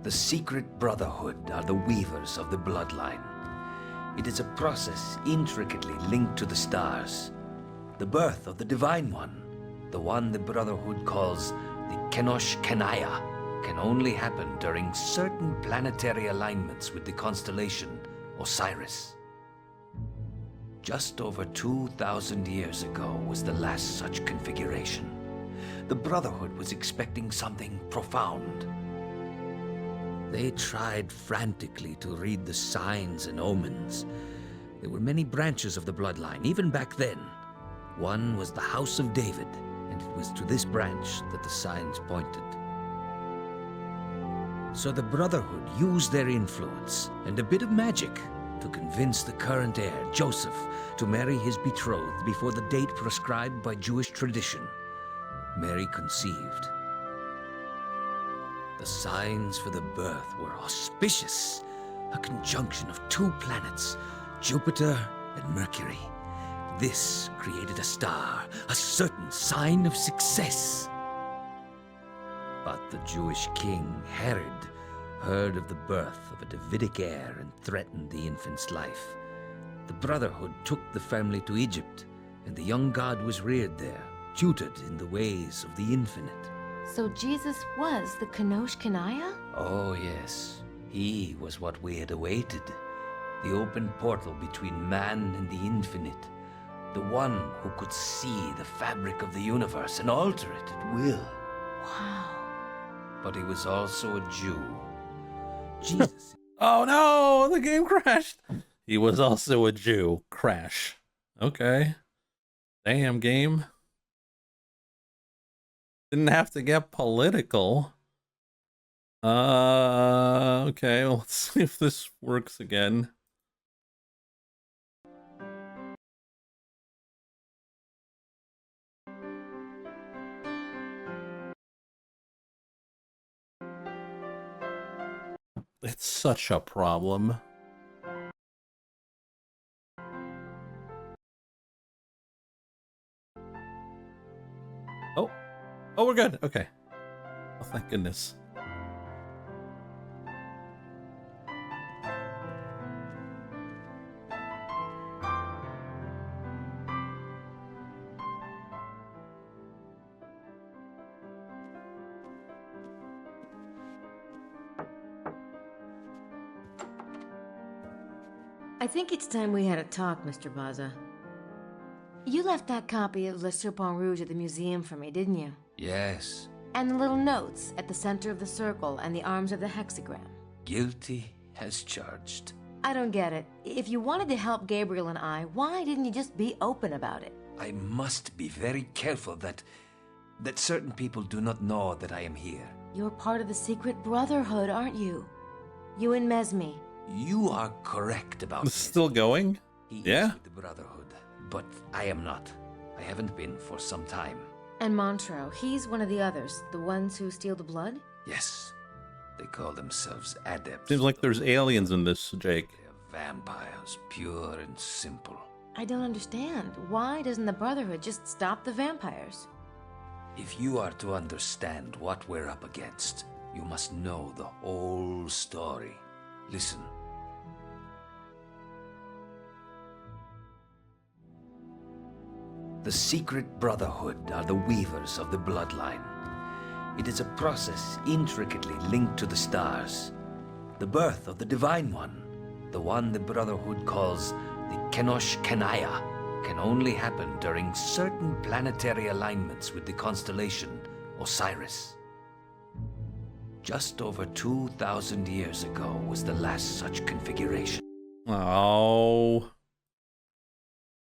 The secret brotherhood are the weavers of the bloodline. It is a process intricately linked to the stars. The birth of the Divine One, the one the Brotherhood calls the Kenosh Kenaya, can only happen during certain planetary alignments with the constellation Osiris. Just over 2,000 years ago was the last such configuration. The Brotherhood was expecting something profound. They tried frantically to read the signs and omens. There were many branches of the bloodline, even back then. One was the House of David, and it was to this branch that the signs pointed. So the Brotherhood used their influence and a bit of magic to convince the current heir, Joseph, to marry his betrothed before the date prescribed by Jewish tradition. Mary conceived. The signs for the birth were auspicious, a conjunction of two planets, Jupiter and Mercury. This created a star, a certain sign of success. But the Jewish king, Herod, heard of the birth of a Davidic heir and threatened the infant's life. The Brotherhood took the family to Egypt, and the young god was reared there, tutored in the ways of the infinite. So Jesus was the Kenosh Kenaya? Oh, yes. He was what we had awaited. The open portal between man and the infinite. The one who could see the fabric of the universe and alter it at will. Wow. But he was also a Jew. Jesus. Oh no, the game crashed. He was also a Jew. Crash. Okay. Damn, game. Didn't have to get political. Okay, well, let's see if this works again. It's such a problem. Oh, we're good. Okay. Oh, thank goodness. I think it's time we had a talk, Mr. Baza. You left that copy of Le Serpent Rouge at the museum for me, didn't you? Yes. And the little notes at the center of the circle and the arms of the hexagram. Guilty as charged. I don't get it. If you wanted to help Gabriel and I, why didn't you just be open about it? I must be very careful that certain people do not know that I am here. You're part of the secret brotherhood, aren't you? You and Mesme. You are correct about It's still going? He Yeah? is with the Brotherhood, but I am not. I haven't been for some time. And Montreux, he's one of the others, the ones who steal the blood? Yes. They call themselves adepts. Seems like there's aliens in this, Jake. They're vampires, pure and simple. I don't understand. Why doesn't the Brotherhood just stop the vampires? If you are to understand what we're up against, you must know the whole story. Listen. The secret brotherhood are the weavers of the bloodline. It is a process intricately linked to the stars. The birth of the Divine One, the one the Brotherhood calls the Kenosh Kenaya, can only happen during certain planetary alignments with the constellation Osiris. Just over 2,000 years ago was the last such configuration. Oh.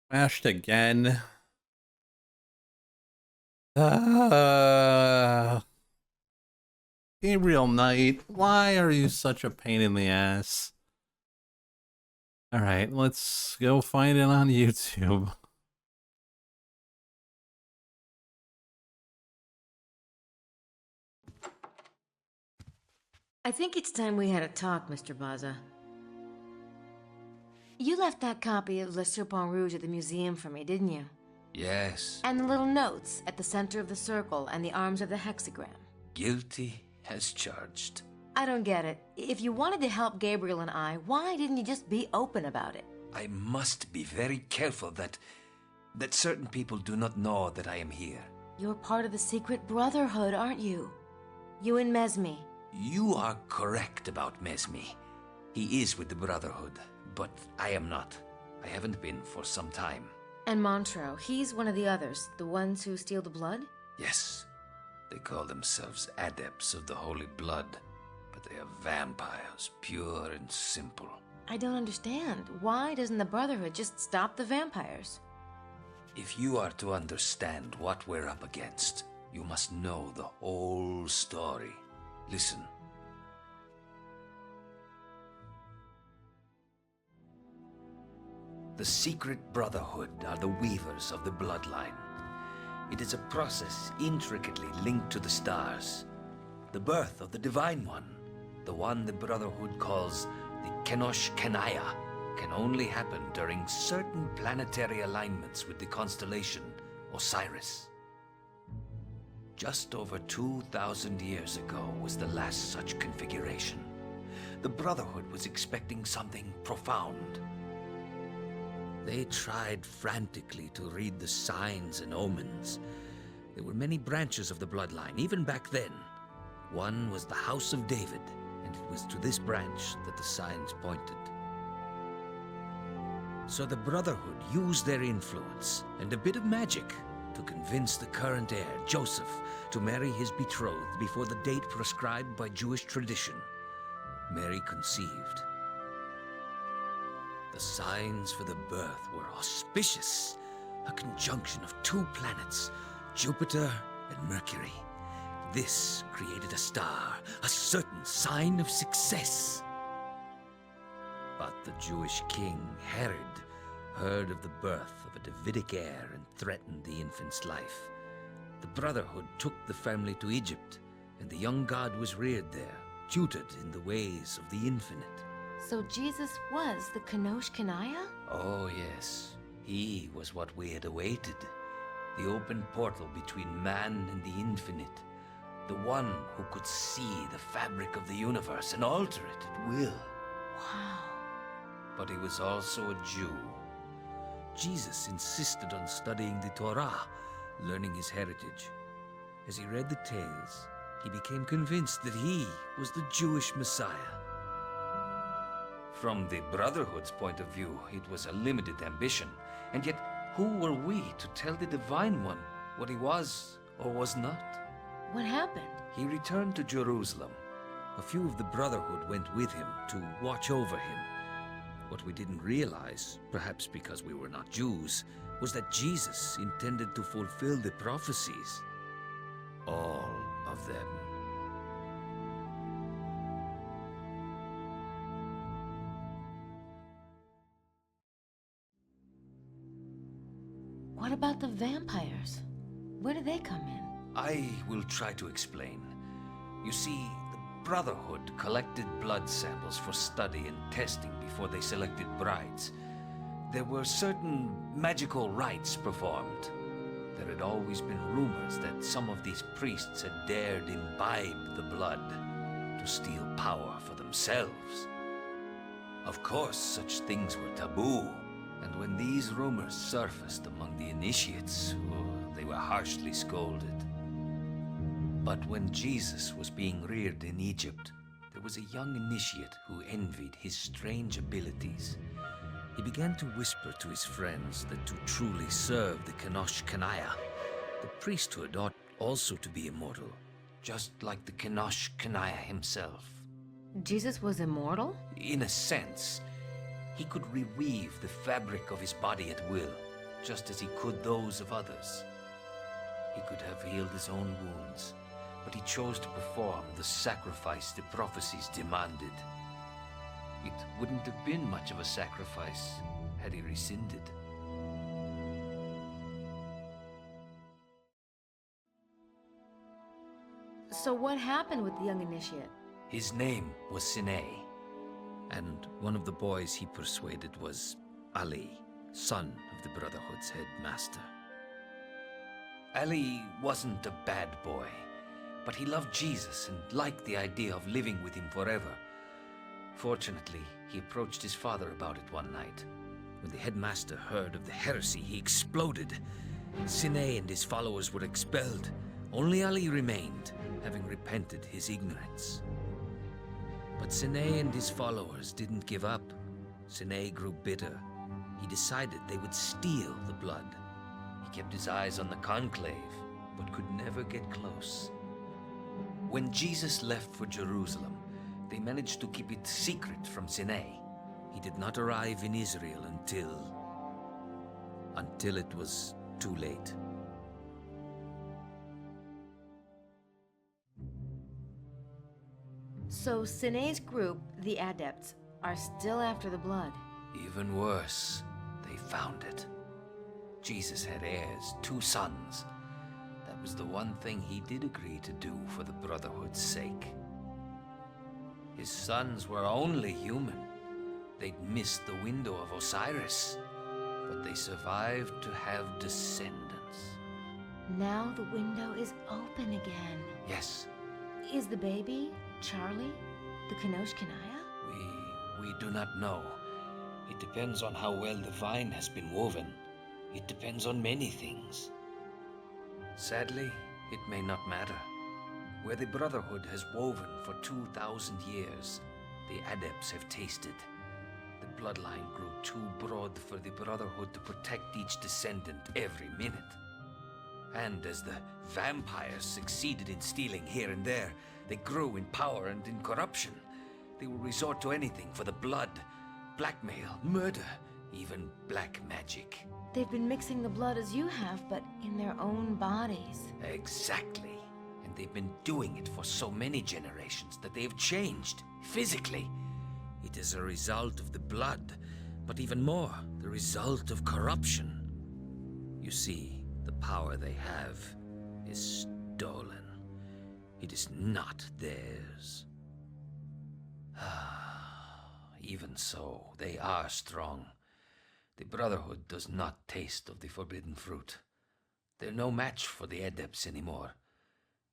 Crashed again. Gabriel Knight, why are you such a pain in the ass? Alright, let's go find it on YouTube. I think it's time we had a talk, Mr. Baza. You left that copy of Le Serpent Rouge at the museum for me, didn't you? Yes, And the little notes at the center of the circle and the arms of the hexagram. guilty as charged. I don't get it. If you wanted to help Gabriel and I, why didn't you just be open about it? I must be very careful that certain people do not know that I am here. You're part of the secret brotherhood, aren't you? You and Mesme. You are correct about Mesme. He is with the Brotherhood, but I am not. I haven't been for some time. And Montreux, he's one of the others, the ones who steal the blood? Yes, they call themselves adepts of the holy blood, but they are vampires, pure and simple. I don't understand. Why doesn't the Brotherhood just stop the vampires? If you are to understand what we're up against, you must know the whole story. Listen. The secret brotherhood are the weavers of the bloodline. It is a process intricately linked to the stars. The birth of the Divine One, the one the Brotherhood calls the Kenosh Kenaya, can only happen during certain planetary alignments with the constellation Osiris. Just over 2,000 years ago was the last such configuration. The Brotherhood was expecting something profound. They tried frantically to read the signs and omens. There were many branches of the bloodline, even back then. One was the House of David, and it was to this branch that the signs pointed. So the Brotherhood used their influence and a bit of magic to convince the current heir, Joseph, to marry his betrothed before the date prescribed by Jewish tradition. Mary conceived. The signs for the birth were auspicious, a conjunction of two planets, Jupiter and Mercury. This created a star, a certain sign of success. But the Jewish king, Herod, heard of the birth of a Davidic heir and threatened the infant's life. The Brotherhood took the family to Egypt, and the young god was reared there, tutored in the ways of the infinite. So Jesus was the Kenosh Kenaya? Oh, yes. He was what we had awaited. The open portal between man and the infinite. The one who could see the fabric of the universe and alter it at will. Wow. But he was also a Jew. Jesus insisted on studying the Torah, learning his heritage. As he read the tales, he became convinced that he was the Jewish Messiah. From the Brotherhood's point of view, it was a limited ambition. And yet, who were we to tell the Divine One what he was or was not? What happened? He returned to Jerusalem. A few of the Brotherhood went with him to watch over him. What we didn't realize, perhaps because we were not Jews, was that Jesus intended to fulfill the prophecies. All of them. What about the vampires? Where do they come in? I will try to explain. You see, the Brotherhood collected blood samples for study and testing before they selected brides. There were certain magical rites performed. There had always been rumors that some of these priests had dared imbibe the blood to steal power for themselves. Of course, such things were taboo, and when these rumors surfaced among the initiates, they were harshly scolded. But when Jesus was being reared in Egypt, there was a young initiate who envied his strange abilities. He began to whisper to his friends that to truly serve the Kenosh Kenaya, the priesthood ought also to be immortal, just like the Kenosh Kenaya himself. Jesus was immortal? In a sense, he could reweave the fabric of his body at will, just as he could those of others. He could have healed his own wounds, but he chose to perform the sacrifice the prophecies demanded. It wouldn't have been much of a sacrifice had he rescinded. So what happened with the young initiate? His name was Sine. And one of the boys he persuaded was Ali, son of the Brotherhood's headmaster. Ali wasn't a bad boy, but he loved Jesus and liked the idea of living with him forever. Fortunately, he approached his father about it one night. When the headmaster heard of the heresy, he exploded. Sine and his followers were expelled. Only Ali remained, having repented his ignorance. But Sine and his followers didn't give up. Sine grew bitter. He decided they would steal the blood. He kept his eyes on the conclave, but could never get close. When Jesus left for Jerusalem, they managed to keep it secret from Sine. He did not arrive in Israel until it was too late. So Sine's group, the Adepts, are still after the blood. Even worse, they found it. Jesus had heirs, 2 sons. That was the one thing he did agree to do for the Brotherhood's sake. His sons were only human. They'd missed the window of Osiris, but they survived to have descendants. Now the window is open again. Yes. Is the baby, Charlie, the Kenosh Kanaya? We do not know. It depends on how well the vine has been woven. It depends on many things. Sadly, it may not matter. Where the Brotherhood has woven for 2,000 years, the Adepts have tasted. The bloodline grew too broad for the Brotherhood to protect each descendant every minute. And as the vampires succeeded in stealing here and there, they grew in power and in corruption. They will resort to anything for the blood, blackmail, murder, even black magic. They've been mixing the blood as you have, but in their own bodies. Exactly. And they've been doing it for so many generations that they have changed, physically. It is a result of the blood, but even more, the result of corruption. You see, the power they have is stolen. It is not theirs. Even so, they are strong. The Brotherhood does not taste of the forbidden fruit. They're no match for the Adepts anymore.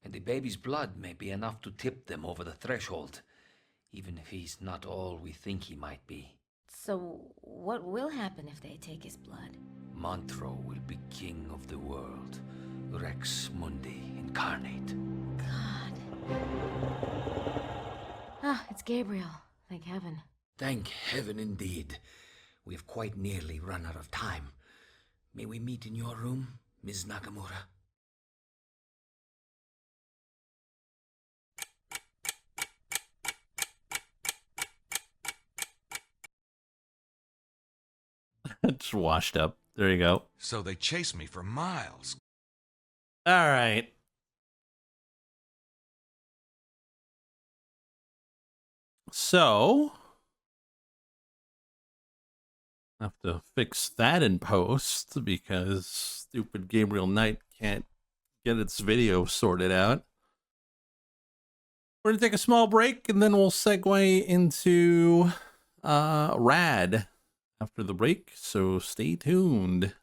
And the baby's blood may be enough to tip them over the threshold, even if he's not all we think he might be. So, what will happen if they take his blood? Montreux will be king of the world. Rex Mundi incarnate. God. Ah, it's Gabriel. Thank heaven. Thank heaven indeed. We have quite nearly run out of time. May we meet in your room, Ms. Nakamura? Just washed up. There you go. So they chased me for miles. All right. So, I have to fix that in post because stupid Gabriel Knight can't get its video sorted out. We're going to take a small break and then we'll segue into Rad after the break, so stay tuned.